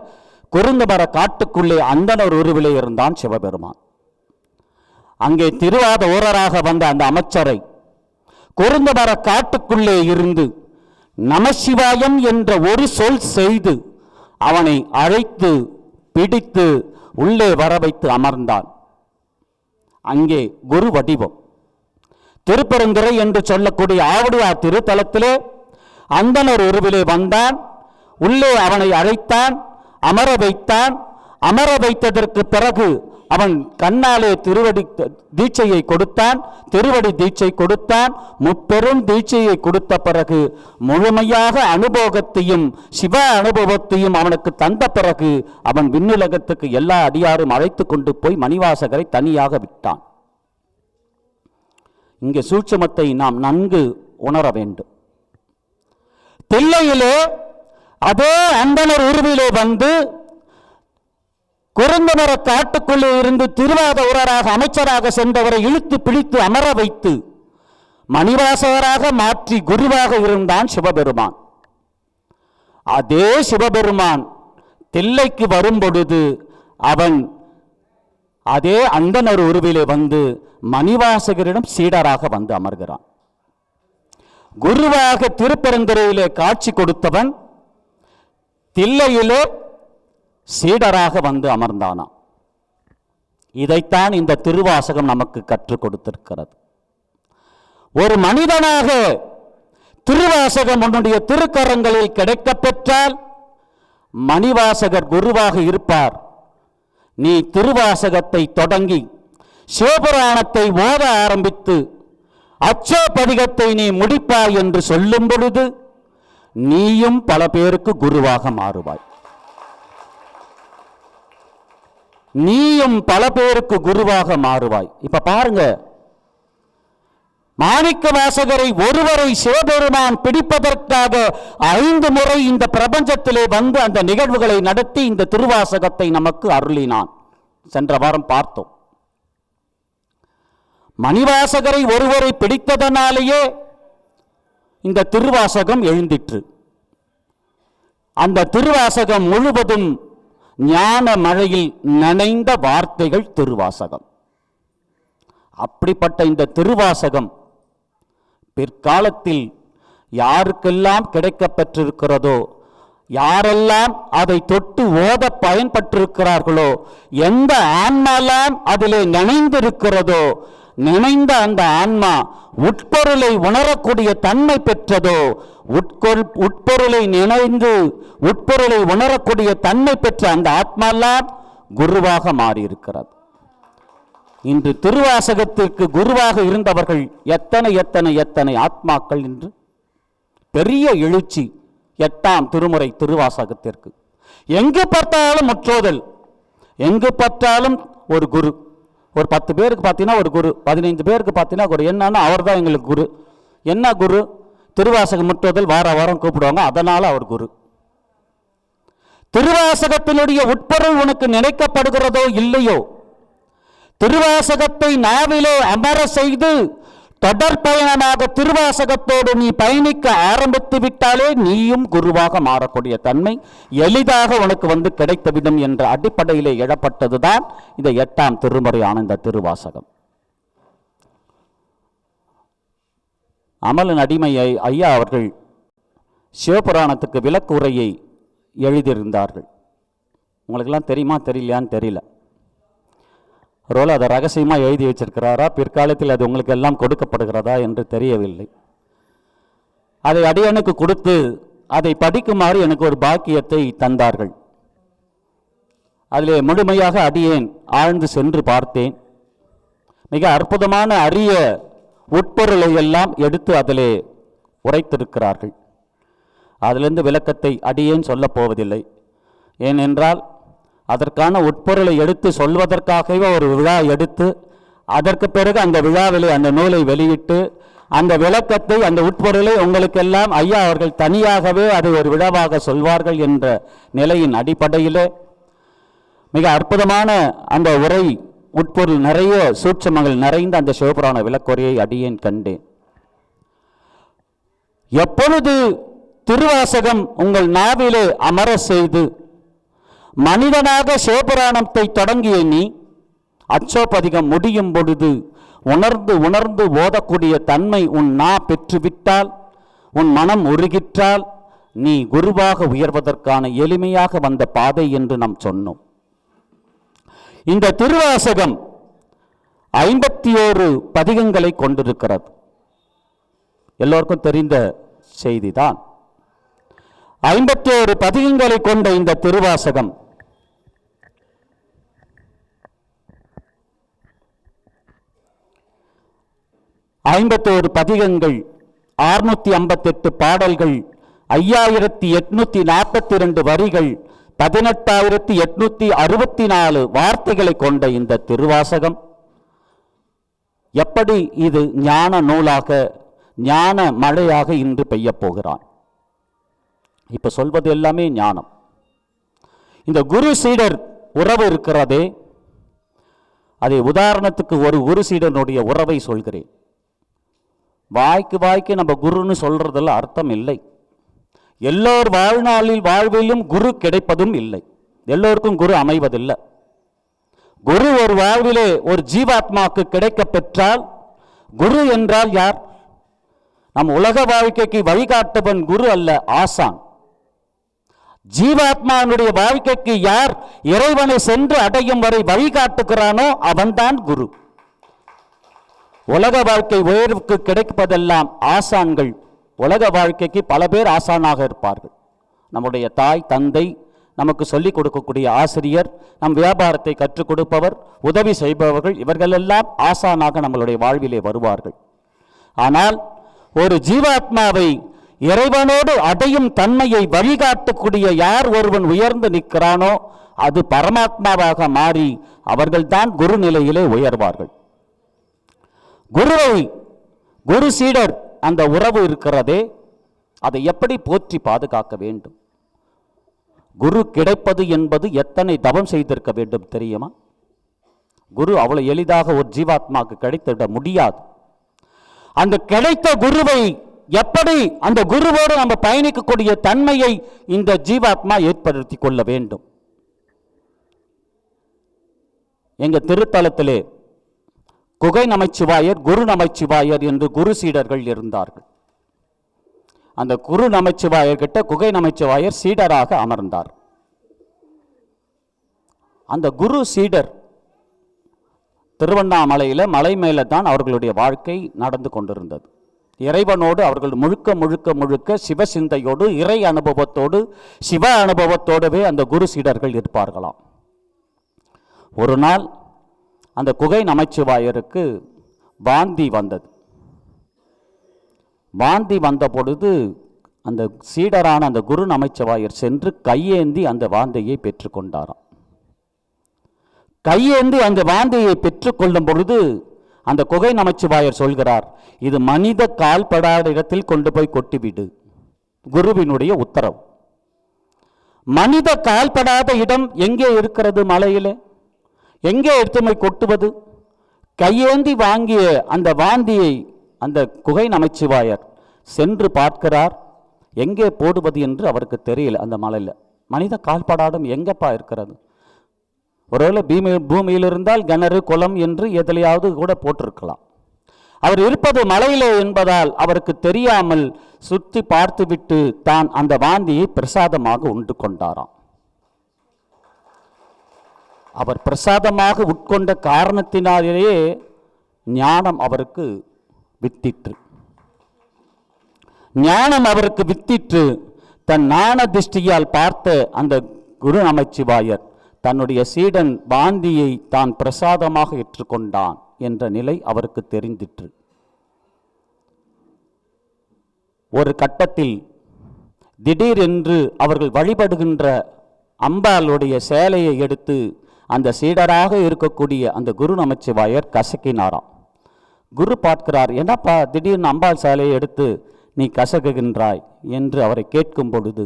குறுந்தமர காட்டுக்குள்ளே அந்தணர் உருவிலே இருந்தான் சிவபெருமான். அங்கே திருவாத ஊரராக வந்த அந்த அமைச்சரை குறுந்தமர காட்டுக்குள்ளே இருந்து நமசிவாயம் என்ற ஒரு சொல் செய்து அவனை அழைத்து பிடித்து உள்ளே வர வைத்து அமர்ந்தான். அங்கே குரு வடிவம். திருப்பரந்துரை என்று சொல்லக்கூடிய ஆவடியார் திருத்தலத்திலே அந்தணர் உருவிலே வந்தான். உள்ளே அவனை அழைத்தான், அமர வைத்தான். அமர வைத்ததற்கு பிறகு அவன் கண்ணாலே திருவடி தீட்சையை கொடுத்தான், திருவடி தீட்சை கொடுத்தான். முப்பெரும் தீட்சையை கொடுத்த பிறகு முழுமையாக அனுபவத்தையும் சிவ அனுபவத்தையும் அவனுக்கு தந்த பிறகு அவன் விண்ணுலகத்துக்கு எல்லா அடியாரும் அழைத்து கொண்டு போய் மணிவாசகரை தனியாக விட்டான். இங்கே சூட்சுமத்தை நாம் நன்கு உணர வேண்டும். தில்லையிலே அதே அந்தணர் உருவிலே வந்து குறுந்தமர காட்டுக்குள்ளே இருந்து திருவாத ஊரராக அமைச்சராக சென்றவரை இழுத்து பிடித்து அமர வைத்து மணிவாசகராக மாற்றி குருவாக இருந்தான் சிவபெருமான். அதே சிவபெருமான் தில்லைக்கு வரும் பொழுது அவன் அதே அந்தணர் உருவிலே வந்து மணிவாசகரிடம் சீடராக வந்து அமர்கிறான். குருவாக திருப்பரந்துரையிலே காட்சி கொடுத்தவன் தில்லையிலே சீடராக வந்து அமர்ந்தானாம். இதைத்தான் இந்த திருவாசகம் நமக்கு கற்றுக் கொடுத்திருக்கிறது. ஒரு மனிதனாக திருவாசகம் உன்னுடைய திருக்கரங்களில் கிடைக்கப் பெற்றால் மணிவாசகர் குருவாக இருப்பார். நீ திருவாசகத்தை தொடங்கி சிவபுராணத்தை ஓத ஆரம்பித்து அச்சோ பதிகத்தை நீ முடிப்பாய் என்று சொல்லும் பொழுது நீயும் பல பேருக்கு குருவாக மாறுவாய். நீயும் பல பேருக்கு குருவாக மாறுவாய். இப்ப பாருங்க, மாணிக்க வாசகரை ஒருவரை சிவபெருமான் பிடிப்பதற்காக 5 முறை இந்த பிரபஞ்சத்திலே வந்து அந்த நிகழ்வுகளை நடத்தி இந்த திருவாசகத்தை நமக்கு அருளினான். சென்ற வாரம் பார்த்தோம். மணிவாசகரை ஒருவரை பிடித்ததனாலேயே இந்த திருவாசகம் எழுந்திற்று. அந்த திருவாசகம் முழுவதும் ஞான மழையில் நனைந்த வார்த்தைகள் திருவாசகம். அப்படிப்பட்ட இந்த திருவாசகம் பிற்காலத்தில் யாருக்கெல்லாம் கிடைக்கப் பெற்றிருக்கிறதோ, யாரெல்லாம் அதை தொட்டு ஓத பயன்பட்டிருக்கிறார்களோ, எந்த ஆன்மாலாம் அதிலே நினைந்திருக்கிறதோ, நினைந்த அந்த ஆன்மா உட்பொருளை உணரக்கூடிய தன்மை பெற்றதோ, உட்பொருளை நினைந்து உட்பொருளை உணரக்கூடிய தன்மை பெற்ற அந்த ஆத்மாலாம் குருவாக மாறியிருக்கிறது. இன்று திருவாசகத்திற்கு குருவாக இருந்தவர்கள் எத்தனை எத்தனை எத்தனை ஆத்மாக்கள் என்று பெரிய எழுச்சி 8ஆம் திருமுறை திருவாசகத்திற்கு. எங்கு பார்த்தாலும் முற்றோதல், எங்கு பார்த்தாலும் ஒரு குரு. ஒரு 10 பேருக்கு பார்த்தீங்கன்னா ஒரு குரு, 15 பேருக்கு பார்த்தீங்கன்னா ஒரு என்னன்னா அவர் தான் எங்களுக்கு குரு. என்ன குரு? திருவாசகம் முற்றோதல் வார வாரம் கூப்பிடுவாங்க, அதனால அவர் குரு. திருவாசகத்தினுடைய உட்பொருள் உனக்கு நினைக்கப்படுகிறதோ இல்லையோ, திருவாசகத்தை நாவிலே அமர செய்து தொடர் பயணமாக திருவாசகத்தோடு நீ பயணிக்க ஆரம்பித்து விட்டாலே நீயும் குருவாக மாறக்கூடிய தன்மை எளிதாக உனக்கு வந்து கிடைத்துவிடும் என்ற அடிப்படையிலே எழப்பட்டதுதான் இந்த 8ஆம் திருமுறையான இந்த திருவாசகம். அமலன் அடிமை ஐயா அவர்கள் சிவபுராணத்துக்கு விளக்கு உரையை எழுதியிருந்தார்கள். உங்களுக்கெல்லாம் தெரியுமா தெரியலையான்னு தெரியல. ரோல் அதை ரகசியமாக எழுதி வச்சிருக்கிறாரா, பிற்காலத்தில் அது உங்களுக்கு எல்லாம் கொடுக்கப்படுகிறதா என்று தெரியவில்லை. அதை அடியனுக்கு கொடுத்து அதை படிக்குமாறு எனக்கு ஒரு பாக்கியத்தை தந்தார்கள். அதிலே முழுமையாக அடியேன் ஆழ்ந்து சென்று பார்த்தேன். மிக அற்புதமான அரிய உட்பொருளை எல்லாம் எடுத்து அதிலே உரைத்திருக்கிறார்கள். அதிலிருந்து விளக்கத்தை அடியேன் சொல்லப் போவதில்லை. ஏனென்றால் அதற்கான உட்பொருளை எடுத்து சொல்வதற்காகவே ஒரு விழா எடுத்து அதற்கு பிறகு அந்த விழாவிலே அந்த நூலை வெளியிட்டு அந்த விளக்கத்தை அந்த உட்பொருளை உங்களுக்கெல்லாம் ஐயா அவர்கள் தனியாகவே அதை ஒரு விழாவாக சொல்வார்கள் என்ற நிலையின் அடிப்படையிலே மிக அற்புதமான அந்த உரை உட்பொருள் நிறைய சூட்சமங்கள் நிறைந்த அந்த சிவபுராண விளக்குரையை அடியேன் கண்டேன். எப்பொழுது திருவாசகம் உங்கள் நாவிலே அமர செய்து மனிதனாக சிவபுராணத்தை தொடங்கிய நீ அச்சோபதிகம் முடியும் பொழுது உணர்ந்து உணர்ந்து ஓதக்கூடிய தன்மை உன் நா பெற்றுவிட்டால், உன் மனம் உருகிற்றால் நீ குருவாக உயர்வதற்கான எளிமையாக வந்த பாதை என்று நாம் சொன்னோம். இந்த திருவாசகம் 51 பதிகங்களை கொண்டிருக்கிறது. எல்லோருக்கும் தெரிந்த செய்திதான். 51 பதிகங்களை கொண்ட இந்த திருவாசகம் 51 பதிகங்கள், 658 பாடல்கள், 5842 வரிகள், 18,864 வார்த்தைகளை கொண்ட இந்த திருவாசகம் எப்படி இது ஞான நூலாக ஞான மழையாக இன்று பெய்ய போகிறான். இப்ப சொல்வது எல்லாமே ஞானம். இந்த குரு சீடர் உறவு இருக்கிறதே, அதை உதாரணத்துக்கு ஒரு குரு சீடனுடைய உறவை சொல்கிறேன். வாய்க்கு வாய்க்கு நம்ம குருன்னு சொல்றதில் அர்த்தம் இல்லை. எல்லோர் வாழ்விலும் குரு கிடைப்பதும் இல்லை. எல்லோருக்கும் குரு அமைவதில்லை. குரு ஒரு வாழ்விலே ஒரு ஜீவாத்மாவுக்கு கிடைக்க பெற்றால், குரு என்றால் யார்? நம் உலக வாழ்க்கைக்கு வழிகாட்டுவன் குரு அல்ல, ஆசான். ஜீவாத்மானுடைய வாழ்க்கைக்கு யார் இறைவனை சென்று அடையும் வரை வழிகாட்டுகிறானோ அவன்தான் குரு. உலக வாழ்க்கை உயர்வுக்கு கிடைப்பதெல்லாம் ஆசான்கள். உலக வாழ்க்கைக்கு பல பேர் ஆசானாக இருப்பார்கள். நம்முடைய தாய் தந்தை, நமக்கு சொல்லிக் கொடுக்கக்கூடிய ஆசிரியர், நம் வியாபாரத்தை கற்றுக் கொடுப்பவர், உதவி செய்பவர்கள், இவர்களெல்லாம் ஆசானாக நம்மளுடைய வாழ்விலே வருவார்கள். ஆனால் ஒரு ஜீவாத்மாவை இறைவனோடு அடையும் தன்மையை வழிகாட்டக்கூடிய யார் ஒருவன் உயர்ந்து நிற்கிறானோ அது பரமாத்மாவாக மாறி அவர்கள்தான் குரு நிலையிலே உயர்வார்கள். குரு சீடர் அந்த உறவு இருக்கிறதே, அதை எப்படி போற்றி பாதுகாக்க வேண்டும்? குரு கிடைப்பது என்பது எத்தனை தவம் செய்திருக்க வேண்டும் தெரியுமா? குரு அவ்வளவு எளிதாக ஒரு ஜீவாத்மாவுக்கு கிடைத்திட முடியாது. அந்த கிடைத்த குருவை எப்படி, அந்த குருவோடு நம்ம பயணிக்கக்கூடிய தன்மையை இந்த ஜீவாத்மா ஏற்படுத்தி கொள்ள வேண்டும். எங்க திருத்தலத்திலே குகை நமச்சிவாயர், குரு நமச்சிவாயர் என்று குரு சீடர்கள் இருந்தார்கள். அந்த குரு நமச்சிவாயர் கிட்ட குகை நமச்சிவாயர் சீடராக அமர்ந்தார். அந்த குரு சீடர் திருவண்ணாமலையில மலை மேல தான் அவர்களுடைய வாழ்க்கை நடந்து கொண்டிருந்தது. இறைவனோடு அவர்கள் முழுக்க முழுக்க முழுக்க சிவசிந்தையோடு, இறை அனுபவத்தோடு, சிவ அனுபவத்தோடவே அந்த குரு சீடர்கள் இருப்பார்களாம். ஒரு நாள் அந்த குகை நமச்சிவாயருக்கு வாந்தி வந்தது. வாந்தி வந்த பொழுது அந்த சீடரான அந்த குரு நமச்சிவாயர் சென்று கையேந்தி அந்த வாந்தியை பெற்றுக்கொண்டாராம். கையேந்தி அந்த வாந்தியை பெற்றுக்கொள்ளும் பொழுது அந்த குகை நமச்சிவாயர் சொல்கிறார், இது மனித கால்படாத இடத்தில் கொண்டு போய் கொட்டிவிடு. குருவினுடைய உத்தரவு. மனித கால்படாத இடம் எங்கே இருக்கிறது? மலையிலே எங்கே எடுத்து போய் கொட்டுவது? கையேந்தி வாங்கிய அந்த வாந்தியை அந்த குகை நமச்சிவாயர் சென்று பார்க்கிறார். எங்கே போடுவது என்று அவருக்கு தெரியல. அந்த மலையில் மனித கால்படாடம் எங்கப்பா இருக்கிறது? ஒருவேளை பூமியில் இருந்தால் கிணறு, குளம் என்று எதிலையாவது கூட போட்டிருக்கலாம். அவர் இருப்பது மலையிலே என்பதால் அவருக்கு தெரியாமல் சுற்றி பார்த்துவிட்டு தான் அந்த வாந்தியை பிரசாதமாக உண்டு கொண்டாராம். அவர் பிரசாதமாக உட்கொண்ட காரணத்தினாலேயே ஞானம் அவருக்கு வித்திற்று. ஞானம் அவருக்கு வித்திற்று. தன் ஞான திருஷ்டியால் பார்த்த அந்த குரு நமச்சிவாயர் தன்னுடைய சீடன் வாந்தியை தான் பிரசாதமாக ஏற்றுக்கொண்டான் என்ற நிலை அவருக்கு தெரிந்திற்று. ஒரு கட்டத்தில் திடீரென்று அவர்கள் வழிபடுகின்ற அம்பாளுடைய சேலையை எடுத்து அந்த சீடராக இருக்கக்கூடிய அந்த குரு நமச்சிவாயர் கசக்கினாராம். குரு பார்க்கிறார், என்னப்பா திடீர்னு அம்பாள் சேலையை எடுத்து நீ கசக்குகின்றாய் என்று அவரை கேட்கும் பொழுது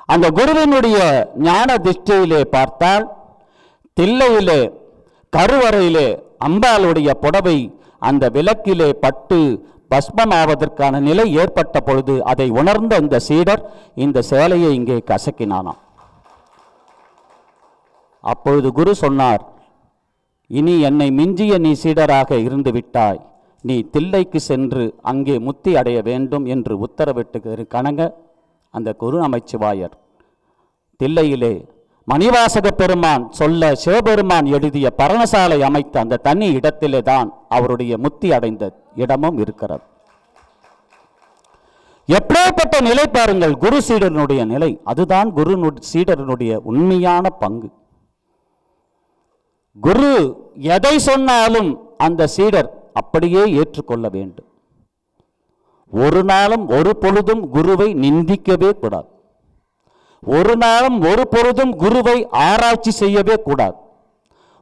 அந்த குருவினுடைய ஞான திருஷ்டியிலே பார்த்தால் தில்லையிலே கருவறையிலே அம்பாளுடைய புடவை அந்த விளக்கிலே பட்டு பஸ்மமாவதற்கான நிலை ஏற்பட்ட பொழுது அதை உணர்ந்த இந்த சீடர் இந்த சேலையை இங்கே கசக்கினானாம். அப்பொழுது குரு சொன்னார், இனி என்னை மிஞ்சிய நீ சீடராக இருந்து விட்டாய், நீ தில்லைக்கு சென்று அங்கே முத்தி அடைய வேண்டும் என்று உத்தரவிட்டு கணங்க அந்த குரு நமச்சிவாயர் தில்லையிலே மணிவாசக பெருமான் சொல்ல சிவபெருமான் எழுதிய பரணசாலை அமைத்த அந்த தனி இடத்திலே தான் அவருடைய முத்தி அடைந்த இடமும் இருக்கிறது. எப்பேற்பட்ட நிலை பாருங்கள், குரு சீடனுடைய நிலை. அதுதான் குரு சீடனுடைய உண்மையான பங்கு. குரு எதை சொன்னாலும் அந்த சீடர் அப்படியே ஏற்றுக்கொள்ள வேண்டும். ஒரு நாளும் ஒரு பொழுதும் குருவை நிந்திக்கவே கூடாது. ஒரு நாளும் ஒரு பொழுதும் குருவை ஆராய்ச்சி செய்யவே கூடாது.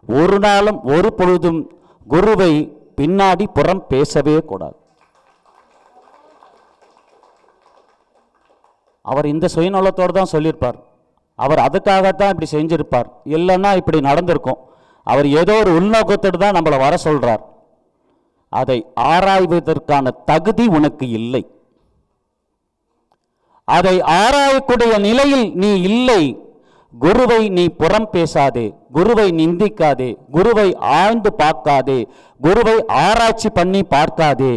ஒரு நாளும் ஒரு பொழுதும் குருவை பின்னாடி புறம் பேசவே கூடாது. அவர் இந்த சுயநலத்தோடு தான் சொல்லியிருப்பார். அவர் அதுக்காகத்தான் இப்படி செஞ்சிருப்பார், இல்லைன்னா இப்படி நடந்திருக்கும். அவர் ஏதோ ஒரு உள்நோக்கத்தோடு தான் நம்மளை வர சொல்றார். அதை ஆராய்வதற்கான தகுதி உனக்கு இல்லை. அதை ஆராயக்கூடிய நிலையில் நீ இல்லை. குருவை நீ புறம் பேசாதே, குருவை நிந்திக்காதே, குருவை ஆழ்ந்து பார்க்காதே, குருவை ஆராய்ச்சி பண்ணி பார்க்காதே.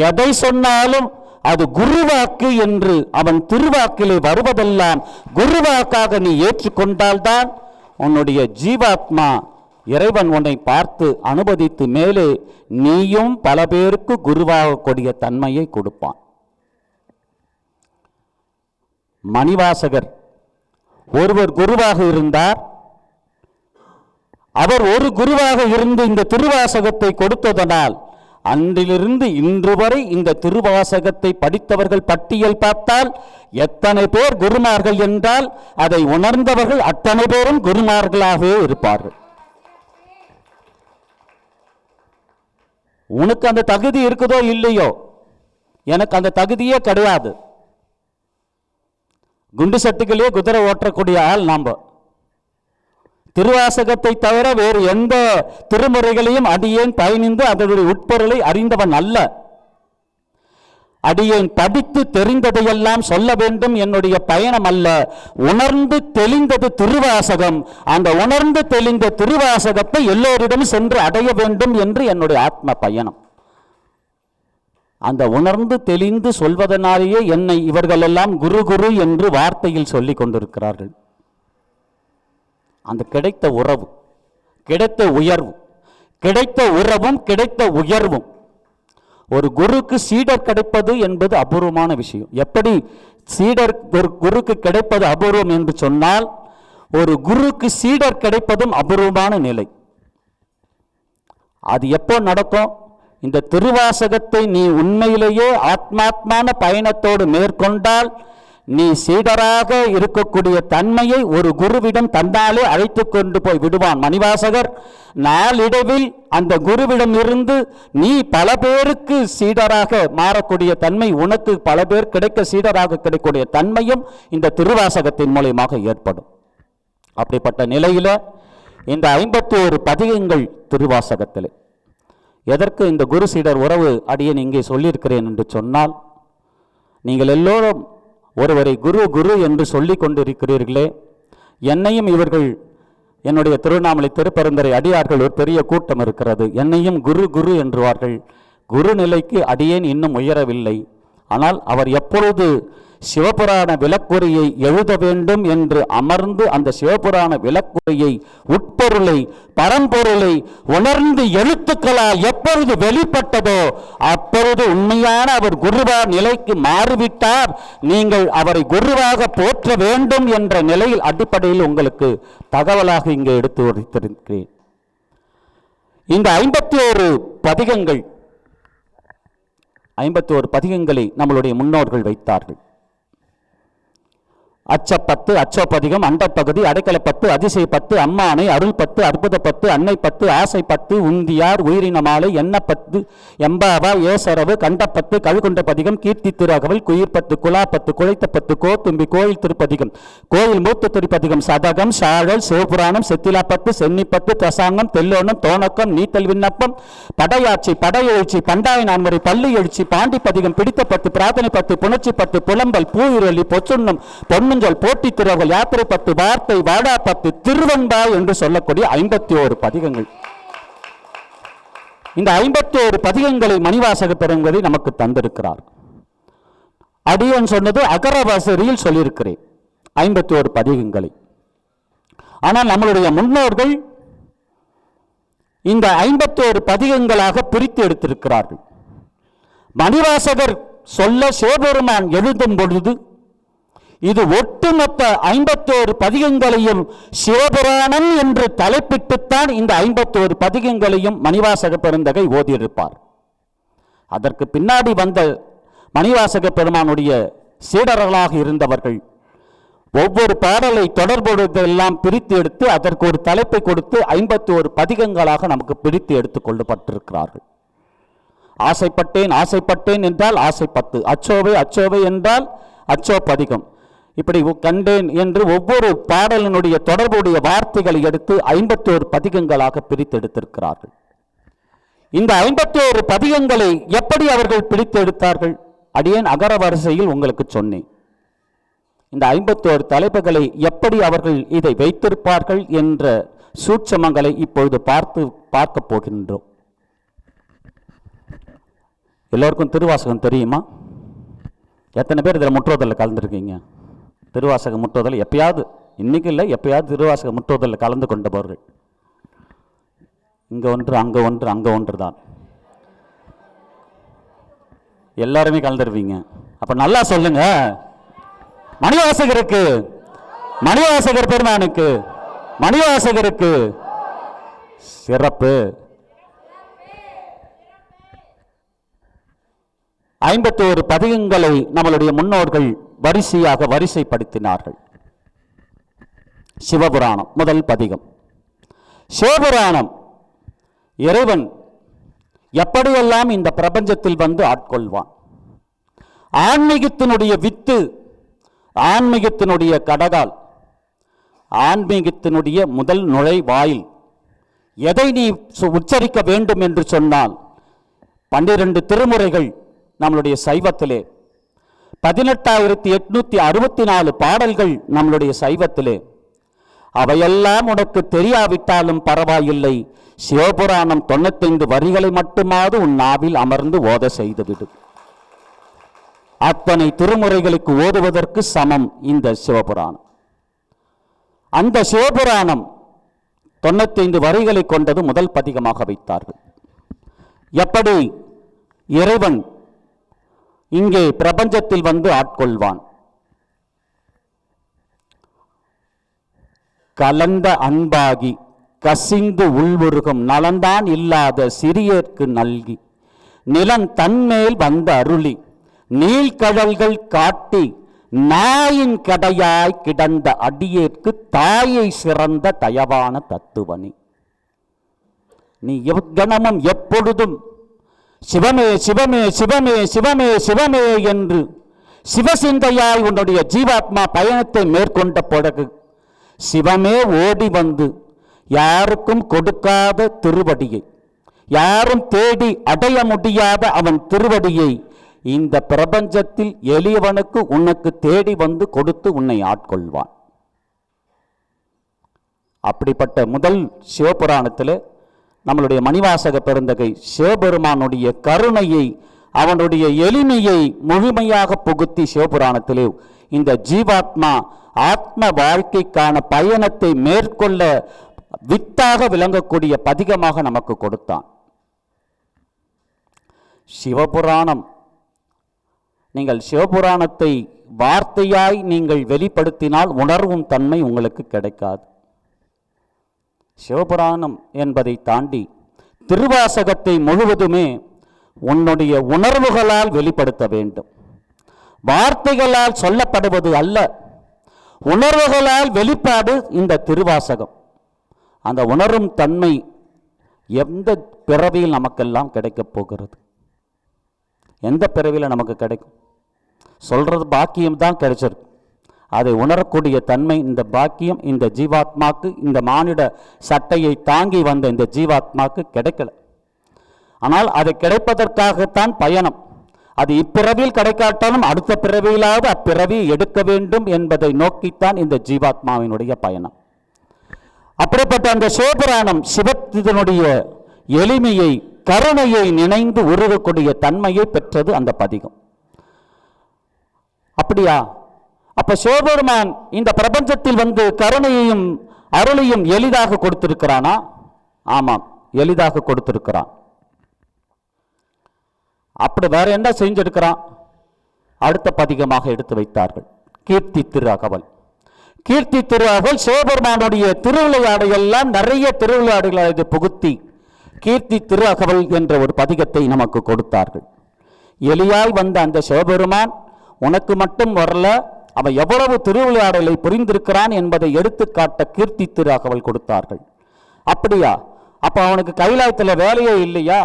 எதை சொன்னாலும் அது குருவாக்கு என்று அவன் திருவாக்கிலே வருவதெல்லாம் குருவாக்காக நீ ஏற்றுக்கொண்டால்தான் உன்னுடைய ஜீவாத்மா இறைவன் உன்னை பார்த்து அனுமதித்து மேலே நீயும் பல பேருக்கு குருவாகக்கூடிய தன்மையை கொடுப்பான். மணிவாசகர் ஒருவர் குருவாக இருந்தார். அவர் ஒரு குருவாக இருந்து இந்த திருவாசகத்தை கொடுத்ததனால் அன்றிலிருந்து இன்று வரை இந்த திருவாசகத்தை படித்தவர்கள் பட்டியல் பார்த்தால் எத்தனை பேர் குருமார்கள் என்றால் அதை உணர்ந்தவர்கள் அத்தனை பேரும் குருமார்களாகவே இருப்பார்கள். உனக்கு அந்த தகுதி இருக்குதோ இல்லையோ, எனக்கு அந்த தகுதியே கிடையாது. குண்டு சட்டுகளே குதிரை ஓட்டக்கூடிய ஆள் நாம. திருவாசகத்தை தவிர வேறு எந்த திருமுறைகளையும் அடியேன் பயணிந்து அதனுடைய உட்பொருளை அறிந்தவன் அல்ல. அடியேன் படித்து தெரிந்ததையெல்லாம் சொல்ல வேண்டும் என்னுடைய பயணம் அல்ல. உணர்ந்து தெளிந்தது திருவாசகம். அந்த உணர்ந்து தெளிந்த திருவாசகத்தை எல்லோரிடம் சென்று அடைய வேண்டும் என்று என்னுடைய ஆத்ம பயணம். அந்த உணர்ந்து தெளிந்து சொல்வதனாலேயே என்னை இவர்களெல்லாம் குரு குரு என்று வார்த்தையில் சொல்லிக் கொண்டிருக்கிறார்கள். அந்த கிடைத்த உறவு, கிடைத்த உயர்வு, கிடைத்த உறவும் கிடைத்த உயர்வும். ஒரு குருக்கு சீடர் கிடைப்பது என்பது அபூர்வமான விஷயம். எப்படி சீடர் ஒரு குருக்கு கிடைப்பது அபூர்வம் என்று சொன்னால், ஒரு குருக்கு சீடர் கிடைப்பதும் அபூர்வமான நிலை. அது எப்போ நடக்கும்? இந்த திருவாசகத்தை நீ உண்மையிலேயே ஆத்மாத்மான பயணத்தோடு மேற்கொண்டால் நீ சீடராக இருக்கக்கூடிய தன்மையை ஒரு குருவிடம் தந்தாலே அழைத்து கொண்டு போய் விடுவான் மணிவாசகர். நாளிடவில் அந்த குருவிடம் இருந்து நீ பல பேருக்கு சீடராக மாறக்கூடிய தன்மை, உனக்கு பல பேர் கிடைக்க சீடராக கிடைக்கக்கூடிய தன்மையும் இந்த திருவாசகத்தின் மூலமாக ஏற்படும். அப்படிப்பட்ட நிலையில இந்த 51 பதிகங்கள் திருவாசகத்திலே. எதற்கு இந்த குரு சீடர் உறவு அடியேன் இங்கே சொல்லியிருக்கிறேன் என்று சொன்னால், நீங்கள் எல்லோரும் ஒருவரை குரு குரு என்று சொல்லிக் கொண்டிருக்கிறீர்களே, என்னையும் இவர்கள் என்னுடைய திருவண்ணாமலை திருப்பரந்தரை அடியார்கள் ஒரு பெரிய கூட்டம் இருக்கிறது, என்னையும் குரு குரு என்றுவார்கள். குரு நிலைக்கு அடியேன் இன்னும் உயரவில்லை. ஆனால் அவர் எப்பொழுது சிவபுராண விளக்குரையை எழுத வேண்டும் என்று அமர்ந்து அந்த சிவபுராண விளக்குரையை உட்பொருளை பரம்பொருளை உணர்ந்து எழுத்துக்களால் எப்பொழுது வெளிப்பட்டதோ அப்பொழுது உண்மையான அவர் குருவா நிலைக்கு மாறிவிட்டார். நீங்கள் அவரை குருவாக போற்ற வேண்டும் என்ற நிலையில் அடிப்படையில் உங்களுக்கு தகவலாக இங்கே எடுத்து உரைத்திருக்கிறேன். இந்த 51 பதிகங்கள் 51 பதிகங்களை நம்மளுடைய முன்னோர்கள் வைத்தார்கள். அச்சப்பத்து, அச்சோப்பதிகம், அண்டப்பகுதி, அடைக்கலப்பத்து, அதிசயப்பத்து, அம்மானை, அருள்பத்து, அற்புதப்பத்து, அன்னைப்பத்து, ஆசைப்பத்து, உந்தியார், உயிரினமாலை, எண்ணப்பத்து, எம்பாவா, ஏசரவு, கண்டப்பத்து, கழுகுண்ட பதிகம், கீர்த்தி திருஅகவல், குயிர்பத்து, குலாப்பத்து, குழைத்தப்பத்து, கோத்தும்பி, கோயில் திருப்பதிகம், கோயில் மூத்த திருப்பதிகம், சதகம், சாழல், சிவபுராணம், செத்திலாப்பத்து, சென்னிப்பத்து, தசாங்கம், தெல்லோணம், தோணக்கம், நீத்தல் விண்ணப்பம், படையாட்சி, படையெழுச்சி, பண்டாய நான்முறை, பள்ளி எழுச்சி, பாண்டி பதிகம், பிடித்தப்பத்து, பிரார்த்தனை பத்து, புணர்ச்சி பத்து, புலம்பல், பூயிரலி, பொச்சுண்ணம், பொன்னுஞ்சல், போட்டி திருவகள், யாத்திரை பத்து, வார்த்தை, வாடா பத்து, திருவன்பா என்று சொல்லக்கூடிய 51 பதிகங்கள். இந்த 51 பதிகங்களை மணிவாசக பெருங்கதை நமக்கு தந்திருக்கிறார். அடியன் சொன்னது அகரவாசரியில் சொல்லியிருக்கிறேன் 51 பதிகங்களை. ஆனால் நம்மளுடைய முன்னோர்கள் இந்த 51 பதிகங்களாக பிரித்து எடுத்திருக்கிறார்கள். மணிவாசகர் சொல்ல சிவபெருமான் எழுதும் பொழுது இது ஒட்டுமொத்த 51 பதிகங்களையும் சிவபுராணம் என்று தலைப்பிட்டுத்தான் இந்த 51 பதிகங்களையும் மணிவாசக பெருந்தகை ஓதியிருப்பார். அதற்கு பின்னாடி வந்த மணிவாசக பெருமானுடைய சீடர்களாக இருந்தவர்கள் ஒவ்வொரு பாடலை தொடர்புடையதெல்லாம் பிரித்து எடுத்து அதற்கு ஒரு தலைப்பை கொடுத்து 51 பதிகங்களாக நமக்கு பிரித்து எடுத்துக் கொள்ளப்பட்டிருக்கிறார்கள். ஆசைப்பட்டேன் ஆசைப்பட்டேன் என்றால் ஆசைப்பத்து, அச்சோவை அச்சோவை என்றால் அச்சோ பதிகம், இப்படி கண்டேன் என்று ஒவ்வொரு பாடலினுடைய தொடர்புடைய வார்த்தைகளை எடுத்து 51 பதிகங்களாக பிரித்தெடுத்திருக்கிறார்கள். இந்த 51 பதிகங்களை எப்படி அவர்கள் பிரித்தெடுத்தார்கள்? அடியேன் அகர வரிசையில் உங்களுக்கு சொன்னேன். இந்த 51 தலைப்புகளை எப்படி அவர்கள் இதை வைத்திருப்பார்கள் என்ற சூட்சமங்களை இப்பொழுது பார்க்க போகின்றோம். எல்லோருக்கும் திருவாசகம் தெரியுமா? எத்தனை பேர் இதில் முற்றோதலில் கலந்துருக்கீங்க? திருவாசக முற்றோதல் எப்பயாவது, இன்னைக்கு இல்லை எப்பயாவது திருவாசக முற்றோதலில் கலந்து கொண்டவர்கள் இங்கே ஒன்று அங்கே ஒன்று அங்கே ஒன்று தான். எல்லாருமே கலந்துருவீங்க. அப்போ நல்லா சொல்லுங்க, மணிவாசகருக்கு மணிவாசகர் பெருமானுக்கு, மணிவாசகருக்கு சிறப்பு. 51 பதிகங்களை நம்மளுடைய முன்னோர்கள் வரிசைப்படுத்தினார்கள். சிவபுராணம் முதல் பதிகம். சிவபுராணம் இறைவன் எப்படியெல்லாம் இந்த பிரபஞ்சத்தில் வந்து ஆட்கொள்வான், ஆன்மீகத்தினுடைய வித்து, ஆன்மீகத்தினுடைய கடகால், ஆன்மீகத்தினுடைய முதல் நுழைவாயில். எதை நீ உச்சரிக்க வேண்டும் என்று சொன்னால் 12 திருமுறைகள் நம்மளுடைய சைவத்திலே, 18,864 பாடல்கள் நம்மளுடைய சைவத்திலே. அவையெல்லாம் உனக்கு தெரியாவிட்டாலும் பரவாயில்லை, சிவபுராணம் 95 வரிகளை மட்டுமாவது உன் நாவில் அமர்ந்து ஓத செய்துவிடு. அத்தனை திருமுறைகளுக்கு ஓதுவதற்கு சமம் இந்த சிவபுராணம். அந்த சிவபுராணம் 95 வரிகளை கொண்டது முதல் பதிகமாக வைத்தார்கள். எப்படி இறைவன் இங்கே பிரபஞ்சத்தில் வந்து ஆட்கொள்வான்? கலந்த அன்பாகி கசிந்து உள்வுருகும் நலந்தான் இல்லாத சிறியர்க்கு நல்கி நிலன் தன்மேல் வந்த அருளி நீழ்கடல்கள் காட்டி நாயின் கடையாய் கிடந்த அடியேற்கு தாயை சிறந்த தயவான தத்துவனி. நீ எவ்வனமும் எப்பொழுதும் சிவமே சிவமே சிவமே சிவமே சிவமே என்று சிவசிந்தையாய் உன்னுடைய ஜீவாத்மா பயணத்தை மேற்கொண்ட பிறகு சிவமே ஓடி வந்து யாருக்கும் கொடுக்காத திருவடியை, யாரும் தேடி அடைய முடியாத அவன் திருவடியை இந்த பிரபஞ்சத்தில் எளியவனுக்கு உனக்கு தேடி வந்து கொடுத்து உன்னை ஆட்கொள்வான். அப்படிப்பட்ட முதல் சிவபுராணத்தில் நம்மளுடைய மணிவாசக பெருந்தகை சிவபெருமானுடைய கருணையை, அவனுடைய எளிமையை முழுமையாக புகுத்தி சிவபுராணத்திலே இந்த ஜீவாத்மா ஆத்ம வாழ்க்கைக்கான பயணத்தை மேற்கொள்ள வித்தாக விளங்கக்கூடிய பதிகமாக நமக்கு கொடுத்தான். சிவபுராணம், நீங்கள் சிவபுராணத்தை வார்த்தையாய் நீங்கள் வெளிப்படுத்தினால் உணர்வும் தன்மை உங்களுக்கு கிடைக்காது. சிவபுராணம் என்பதை தாண்டி திருவாசகத்தை முழுவதுமே உன்னுடைய உணர்வுகளால் வெளிப்படுத்த வேண்டும். வார்த்தைகளால் சொல்லப்படுவது அல்ல, உணர்வுகளால் வெளிப்பாடு இந்த திருவாசகம். அந்த உணரும் தன்மை எந்த பிறவியில் நமக்கெல்லாம் கிடைக்கப் போகிறது? எந்த பிறவியில் நமக்கு கிடைக்கும்? சொல்றது பாக்கியம் தான் கிடைச்சிருக்கு. அதை உணரக்கூடிய தன்மை இந்த பாக்கியம் இந்த ஜீவாத்மாக்கு, இந்த மானிட சட்டையை தாங்கி வந்த இந்த ஜீவாத்மாக்கு கிடைக்கல. ஆனால் அது கிடைப்பதற்காகத்தான் பயணம். அது இப்பிறவியில் கிடைக்காட்டாலும் அடுத்த பிறவியிலாவது அப்பிறவியை எடுக்க வேண்டும் என்பதை நோக்கித்தான் இந்த ஜீவாத்மாவினுடைய பயணம். அப்படிப்பட்ட அந்த சிவபுராணம் சிவத்தினுடைய எளிமையை, கருணையை நினைந்து உருகக்கூடிய தன்மையை பெற்றது அந்த பதிகம். அப்படியா? அப்ப சிவபெருமான் இந்த பிரபஞ்சத்தில் வந்து கருணையையும் அருளையும் எளிதாக கொடுத்திருக்கிறானா? ஆமாம், எளிதாக கொடுத்திருக்கிறான். அப்படி வேற என்ன செஞ்சிருக்கிறான்? அடுத்த பதிகமாக எடுத்து வைத்தார்கள் கீர்த்தி திரு அகவல். கீர்த்தி திரு அகவல் சிவபெருமானுடைய திருவிளையாடையெல்லாம் நிறைய திருவிளையாடுகளை புகுத்தி கீர்த்தி திரு அகவல் என்ற ஒரு பதிகத்தை நமக்கு கொடுத்தார்கள். எளியாய் வந்த அந்த சிவபெருமான் உனக்கு மட்டும் வரல, அவன் எவ்வளவு திருவிளையாடலை புரிந்திருக்கிறான் என்பதை எடுத்துக்காட்ட கீர்த்தி திரு அகவல் கொடுத்தார்கள். அப்படியா? அப்ப அவனுக்கு கைலாயத்தில் வேலையே இல்லையா?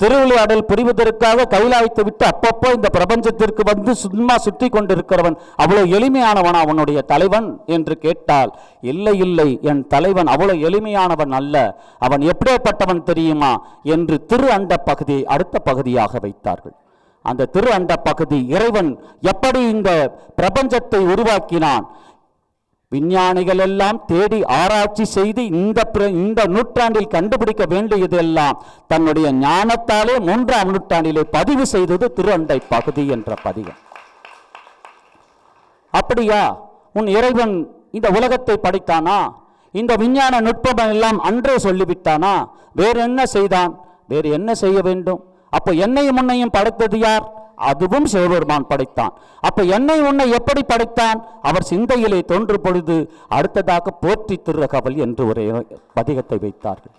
திருவிளையாடல் புரிவதற்காக கைலாயத்தை விட்டு அப்பப்போ இந்த பிரபஞ்சத்திற்கு வந்து சும்மா சுற்றி கொண்டிருக்கிறவன் அவ்வளவு எளிமையானவன் அவனுடைய தலைவன் என்று கேட்டால், இல்லை இல்லை, என் தலைவன் அவ்வளவு எளிமையானவன் அல்ல. அவன் எப்படிப்பட்டவன் தெரியுமா என்று திரு அண்ட பகுதியை அடுத்த பகுதியாக வைத்தார்கள். அந்த திரு அண்ட பகுதி இறைவன் எப்படி இந்த பிரபஞ்சத்தை உருவாக்கினான், விஞ்ஞானிகள் எல்லாம் தேடி ஆராய்ச்சி செய்து இந்த நூற்றாண்டில் கண்டுபிடிக்க வேண்டியதெல்லாம் தன்னுடைய ஞானத்தாலே 3ஆம் நூற்றாண்டிலே பதிவு செய்தது திரு அண்டை பகுதி என்ற பதிகம். அப்படியா? உன் இறைவன் இந்த உலகத்தை படைத்தானா? இந்த விஞ்ஞான நுட்பம் எல்லாம் அன்றே சொல்லிவிட்டானா? வேறு என்ன செய்தான்? வேறு என்ன செய்ய வேண்டும்? அப்போ என்னையும் முன்னையும் படைத்தது யார்? அதுவும் சிவபெருமான் படைத்தான். அப்ப என்னை உன்னை எப்படி படைத்தான்? அவர் சிந்தையிலே தோன்று பொழுது அடுத்ததாக போற்றி திருஅகவல் என்று ஒரு பதிகத்தை வைத்தார்கள்.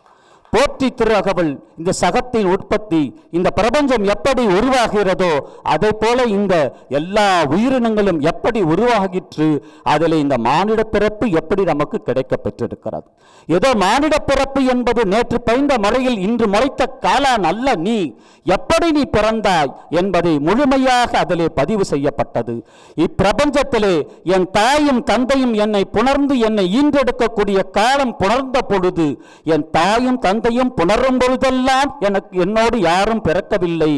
போற்றி திருஅகவல் இந்த சகத்தின் உற்பத்தி, இந்த பிரபஞ்சம் எப்படி உருவாகிறதோ அதை போல இந்த எல்லா உயிரினங்களும் எப்படி உருவாகிற்று, அதில் இந்த மானிட பிறப்பு எப்படி நமக்கு கிடைக்க பெற்றிருக்கிறது. ஏதோ மானிட பிறப்பு என்பது நேற்று பெய்த மழையில் இன்று முளைத்த காளான் அல்ல. நீ எப்படி நீ பிறந்தாய் என்பதை முழுமையாக அதிலே பதிவு செய்யப்பட்டது. இப்பிரபஞ்சத்திலே என் தாயும் தந்தையும் என்னை புணர்ந்து என்னை ஈன்றெடுக்கக்கூடிய காலம் புணர்ந்த பொழுது, என் தாயும் தந்தையும் புணரும் பொழுதெல்லாம் எனக்கு என்னோடு யாரும் பிறக்கவில்லை.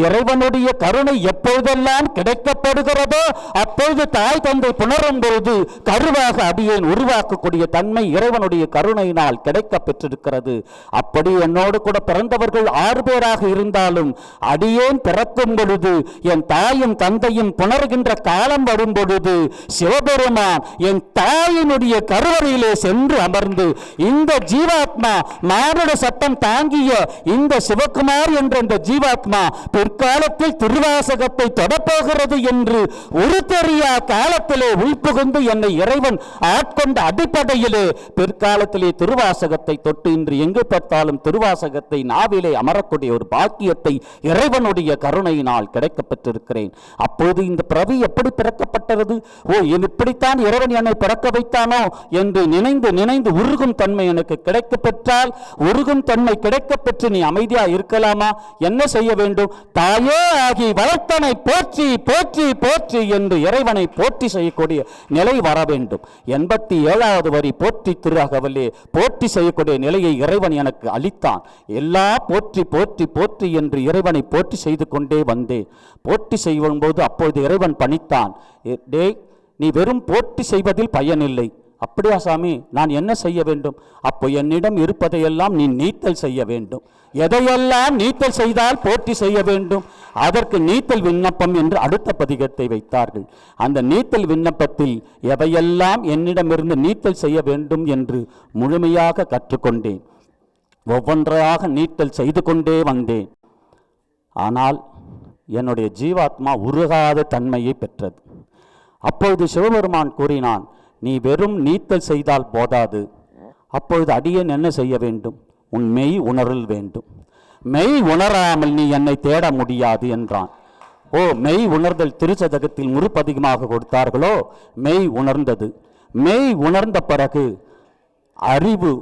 இறைவனுடைய கருணை எப்பொழுதெல்லாம் கிடைக்கப்படுகிறதோ அப்பொழுது தாய் தந்தை புணரும் பொழுது கருவாக அடியேன் உருவாக்கக்கூடிய தன்மை இறைவனுடைய கருணையினால் கிடைக்க பெற்றிருக்கிறது. அப்படி என்னோடு கூட பிறந்தவர்கள் 6 பேராக இருந்தாலும் அடியேன் பிறக்கும் பொழுது என் தாயும் தந்தையும் புணர்கின்ற காலம் வரும் பொழுது சிவபெருமான் என் தாயினுடைய கருவறையிலே சென்று அமர்ந்து இந்த ஜீவாத்மா மானுட சட்டம் தாங்கிய இந்த சிவகுமார் என்ற இந்த ஜீவாத்மா பிற்காலத்தில் திருவாசகத்தை தொடப்போகிறது என்று ஒரு தெரியா காலத்திலே உள்புகுந்து என்னை இறைவன் ஆட்கொண்ட அடிப்படையிலே பிற்காலத்திலே திருவாசகத்தை தொட்டு இன்று எங்கு பார்த்தாலும் திருவாசகத்தை நாவிலே அமரக்கூடிய ஒரு பாக்கியத்தை இறைவனுடைய கருணையினால் கிடைக்க பெற்றிருக்கிறேன். அப்போது இந்த பிறவி எப்படி பிறக்கப்பட்டது? ஓ, இப்படித்தான் இறைவன் என்னை பிறக்க வைத்தானோ என்று நினைந்து நினைந்து உருகும் தன்மை எனக்கு கிடைக்க பெற்றால், உருகும் தன்மை கிடைக்க பெற்று நீ அமைதியா இருக்கலாமா? என்ன செய்ய வேண்டும்? தாயே ஆகி வளர்த்தனை போற்றி போற்றி போற்றி என்று இறைவனை போற்றி செய்யக்கூடிய நிலை வர வேண்டும். 87வது வரி போற்றி திருஅகவலே போற்றி செய்யக்கூடிய நிலையை இறைவன் எனக்கு அளித்தான். எல்லா போற்றி போற்றி போற்றி என்று இறைவனை போற்றி செய்து கொண்டே வந்தேன். போற்றி செய்யும் போது அப்பொழுது இறைவன் பணித்தான், டே நீ வெறும் போற்றி செய்வதில் பயனில்லை. அப்படியா சாமி, நான் என்ன செய்ய வேண்டும்? அப்போ என்னிடம் இருப்பதையெல்லாம் நீ நீத்தல் செய்ய வேண்டும். எதையெல்லாம் நீத்தல் செய்தால் போற்றி செய்ய வேண்டும்? அதற்கு நீத்தல் விண்ணப்பம் என்று அடுத்த பதிகத்தை வைத்தார்கள். அந்த நீத்தல் விண்ணப்பத்தில் எவையெல்லாம் என்னிடமிருந்து நீத்தல் செய்ய வேண்டும் என்று முழுமையாக கற்றுக்கொண்டேன். ஒவ்வொன்றாக நீத்தல் செய்து கொண்டே வந்தேன். ஆனால் என்னுடைய ஜீவாத்மா உருகாத தன்மையை பெற்றது. அப்பொழுது சிவபெருமான் கூறினான், நீ வெறும் நீத்தல் செய்தால் போதாது. அப்பொழுது அடியேன் என்ன செய்ய வேண்டும்? உன் மெய் உணரல் வேண்டும். மெய் உணராமல் நீ என்னை தேட முடியாது என்றான். ஓ, மெய் உணர்தல் திருச்சதகத்தில் முறுப்பதிகமாக கொடுத்தார்களோ, மெய் உணர்ந்தது. மெய் உணர்ந்த பிறகு அறிவு,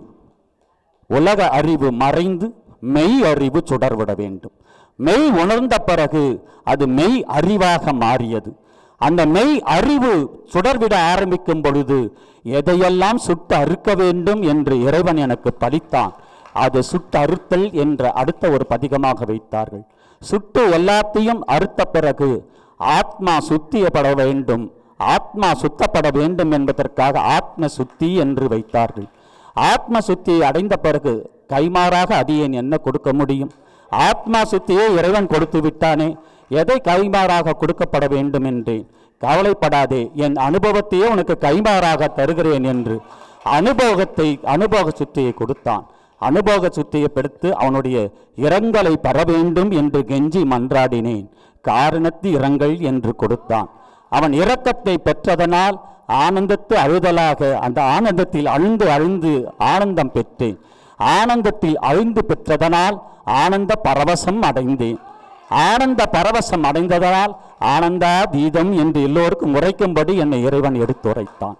உலக அறிவு மறைந்து மெய் அறிவு சுடர்விட வேண்டும். மெய் உணர்ந்த பிறகு அது மெய் அறிவாக மாறியது. அந்த மெய் அறிவு சுடர்விட ஆரம்பிக்கும் பொழுது எதையெல்லாம் சுட்டு அறுக்க வேண்டும் என்று இறைவன் எனக்கு படித்தான். அது சுட்டு அறுத்தல் என்ற அடுத்த ஒரு பதிகமாக வைத்தார்கள். சுட்டு எல்லாத்தையும் அறுத்த பிறகு ஆத்மா சுத்தியப்பட வேண்டும், ஆத்மா சுத்தப்பட வேண்டும் என்பதற்காக ஆத்ம சுத்தி என்று வைத்தார்கள். ஆத்ம சுத்தியை அடைந்த பிறகு கைமாறாக அடியேன் என்ன கொடுக்க முடியும்? ஆத்மா சுத்தியை இறைவன் கொடுத்து விட்டானே, எதை கைமாறாக கொடுக்கப்பட வேண்டும் என்றேன். கவலைப்படாதே, என் அனுபவத்தையே உனக்கு கைமாறாக தருகிறேன் என்று அனுபவ சுத்தியை கொடுத்தான். அனுபவ சுத்தியை பெடுத்து அவனுடைய இரங்கலை பெற வேண்டும் என்று கெஞ்சி மன்றாடினேன். காரணத்து இரங்கல் என்று கொடுத்தான். அவன் இரக்கத்தை பெற்றதனால் ஆனந்தத்து அழுதலாக அந்த ஆனந்தத்தில் அழுந்து ஆனந்தம் பெற்றேன். ஆனந்தத்தில் அழிந்து பெற்றதனால் ஆனந்த பரவசம் அடைந்தேன். ஆனந்த பரவசம் அடைந்ததனால் ஆனந்தா தீதம் என்று எல்லோருக்கும் உரைக்கும்படி என்னை இறைவன் எடுத்துரைத்தான்.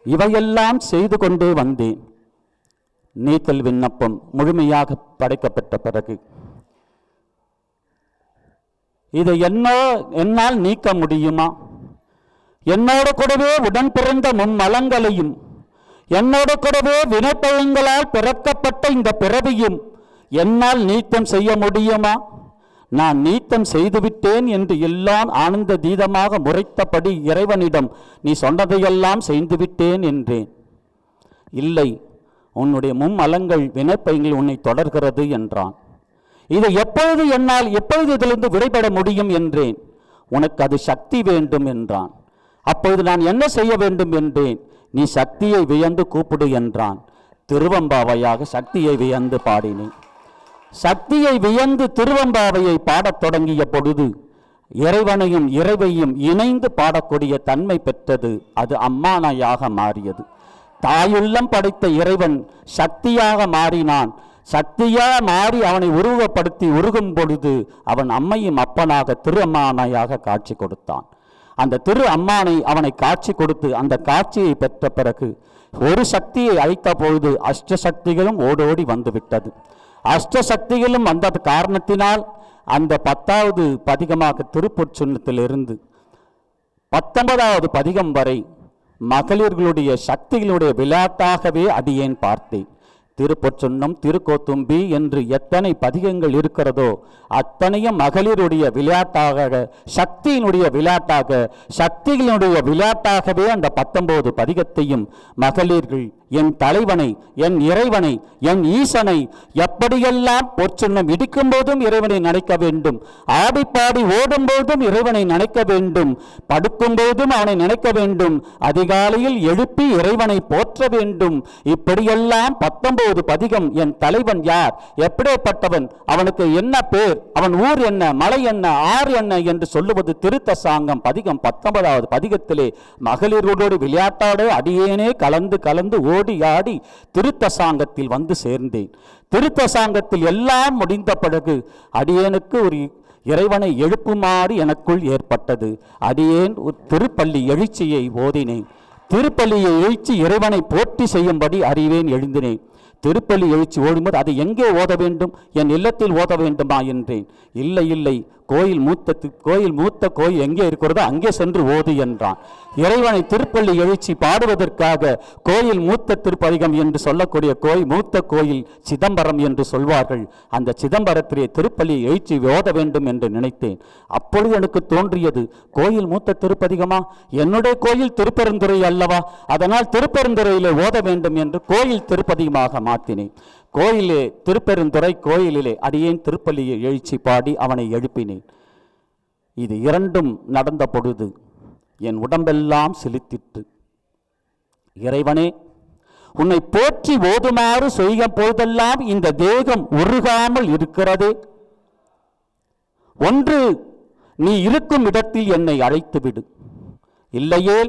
இவையெல்லாம் செய்து கொண்டே வந்தேன். நீத்தல் விண்ணப்பம் முழுமையாக படைக்கப்பட்ட பிறகு இதை என்னால் நீக்க முடியுமா? என்னோடு கூடவே உடன் பிறந்த மும்மலங்களையும் என்னோடு கூடவே வினைப்பயங்களால் பிறக்கப்பட்ட இந்த பிறவியும் என்னால் நீத்தம் செய்ய முடியுமா? நான் நீத்தம் செய்துவிட்டேன் என்று எல்லாம் ஆனந்த தீதமாக முறைத்தபடி இறைவனிடம் நீ சொன்னதையெல்லாம் செய்துவிட்டேன் என்றேன். இல்லை, உன்னுடைய மும்மலங்கள் வினைப்பயங்கள் உன்னை தொடர்கிறது என்றான். இதை எப்பொழுது இதிலிருந்து விடைபெற முடியும் என்றேன். உனக்கு அது சக்தி வேண்டும் என்றான். அப்பொழுது நான் என்ன செய்ய வேண்டும் என்றேன். நீ சக்தியை வியந்து கூப்பிடு என்றான். திருவம்பாவையாக சக்தியை வியந்து பாடினேன். சக்தியை வியந்து திருவெம்பாவையை பாடத் தொடங்கிய பொழுது இறைவனையும் இறைவையும் இணைந்து பாடக்கூடிய தன்மை பெற்றது. அது அம்மானையாக மாறியது. தாயுள்ளம் படைத்த இறைவன் சக்தியாக மாறினான். சக்தியா மாறி அவனை உருவப்படுத்தி உருகும் பொழுது அவன் அம்மையும் அப்பனாக திரு அம்மானையாக காட்சி கொடுத்தான். அந்த திரு அம்மானை அவனை காட்சி கொடுத்து அந்த காட்சியை பெற்ற பிறகு ஒரு சக்தியை அழைத்த பொழுது அஷ்ட சக்திகளும் ஓடோடி வந்துவிட்டது. அஷ்ட சக்திகளும் வந்த காரணத்தினால் அந்த 10வது பதிகமாக திருப்பொற்சுண்ணத்திலிருந்து 19வது பதிகம் வரை மகளிர்களுடைய சக்திகளுடைய விளையாட்டாகவே அடியேன் பார்த்தேன். திருப்பொற்சுன்னம், திருக்கோத்தும்பி என்று எத்தனை பதிகங்கள் இருக்கிறதோ அத்தனையும் மகளிருடைய விளையாட்டாக, சக்தியினுடைய விளையாட்டாக, சக்திகளினுடைய விளையாட்டாகவே அந்த 19 பதிகத்தையும் மகளிர்கள் என் தலைவனை, என் இறைவனை, என் ஈசனை எப்படியெல்லாம் பொற்சுன்னம் இடிக்கும் போதும் இறைவனை நினைக்க வேண்டும், ஆடிப்பாடி ஓடும் போதும் இறைவனை நினைக்க வேண்டும், படுக்கும் போதும் அவனை நினைக்க வேண்டும், அதிகாலையில் எழுப்பி இறைவனை போற்ற வேண்டும். இப்படியெல்லாம் 19 பதிகம் என் தலைவன் யார், எப்படிப்பட்டவன், அவனுக்கு என்ன பேர், அவன் ஊர் என்ன, மலை என்ன, ஆறு என்ன என்று சொல்லுவது திருத்தசாங்கம் பதிகம் 19வது பதிகத்திலே மகளிரோடு விளையாட்டாடு அடியேனே கலந்து கலந்து ஓடி ஆடி திருத்தசாங்கத்தில் வந்து சேர்ந்தேன். திருத்தசாங்கத்தில் எல்லாம் முடிந்த பிறகு அடியேனுக்கு ஒரு இறைவனை எழுப்புமாறு எனக்குள் ஏற்பட்டது. அடியேன் ஒரு திருப்பள்ளி எழுச்சியை ஓதினேன். திருப்பள்ளியை எழுச்சி இறைவனை போற்றி செய்யும்படி அறிவேன் எழுந்தினேன். திருப்பள்ளி எழுச்சி ஓடும்போது அதை எங்கே ஓத வேண்டும், என் இல்லத்தில் ஓத வேண்டுமா என்றேன். இல்லை இல்லை, கோயில் மூத்த கோயில் எங்கே இருக்கிறதோ அங்கே சென்று ஓது என்றான். இறைவனை திருப்பள்ளி எழுச்சி பாடுவதற்காக கோயில் மூத்த திருப்பதிகம் என்று சொல்லக்கூடிய மூத்த கோயில் சிதம்பரம் என்று சொல்வார்கள். அந்த சிதம்பரத்திலே திருப்பள்ளி எழுச்சி ஓத வேண்டும் என்று நினைத்தேன். அப்பொழுது எனக்கு தோன்றியது, கோயில் மூத்த திருப்பதிகமா, என்னுடைய கோயில் திருப்பெருந்துறை அல்லவா, அதனால் திருப்பெருந்துறையிலே ஓத வேண்டும் என்று கோயில் திருப்பதிகமாக மாற்றினேன். கோயிலே திருப்பெருந்துறை கோயிலிலே அடியேன் திருப்பள்ளியை எழுச்சி பாடி அவனை எழுப்பினேன். இது இரண்டும் நடந்த பொழுது என் உடம்பெல்லாம் சிலித்திற்று. இறைவனே, உன்னை போற்றி ஓதுமாறு செய்ய போதெல்லாம் இந்த தேகம் உருகாமல் இருக்கிறதே. ஒன்று, நீ இருக்கும் இடத்தில் என்னை அழைத்து விடு, இல்லையே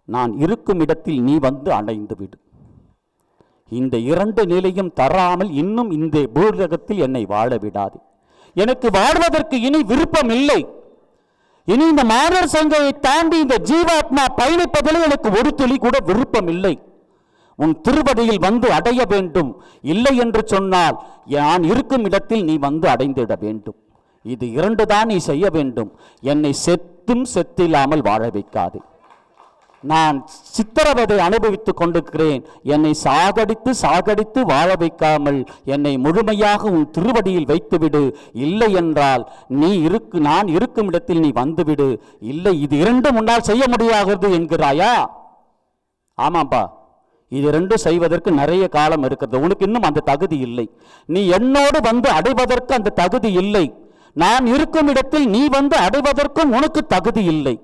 நான் இருக்கும் இடத்தில் நீ வந்து அடைந்து விடு. இந்த இரண்டு நிலையும் தராமல் இன்னும் இந்த பூலகத்தில் என்னை வாழ விடாது. எனக்கு வாழ்வதற்கு இனி விருப்பம் இல்லை. இனி இந்த மாதர் சங்கையை தாண்டி இந்த ஜீவாத்மா பயணிப்பதில் எனக்கு ஒரு துளி கூட விருப்பம் இல்லை. உன் திருவடியில் வந்து அடைய வேண்டும். இல்லை என்று சொன்னால் நான் இருக்கும் இடத்தில் நீ வந்து அடைந்திட வேண்டும். இது இரண்டு தான் நீ செய்ய வேண்டும். என்னை செத்தில்லாமல் வாழ வைக்காது. நான் சித்திரவதை அனுபவித்துக் கொண்டிருக்கிறேன். என்னை சாகடித்து வாழ வைக்காமல் என்னை முழுமையாக உன் திருவடியில் வைத்துவிடு. இல்லை என்றால் நான் இருக்கும் இடத்தில் நீ வந்துவிடு. இல்லை, இது இரண்டும் முன்னால் செய்ய முடியாது என்கிறாயா? ஆமாப்பா, இது ரெண்டும் செய்வதற்கு நிறைய காலம் இருக்கிறது. உனக்கு இன்னும் அந்த தகுதி இல்லை. நீ என்னோடு வந்து அடைவதற்கு அந்த தகுதி இல்லை. நான் இருக்கும் இடத்தில் நீ வந்து அடைவதற்கும் உனக்கு தகுதி இல்லை.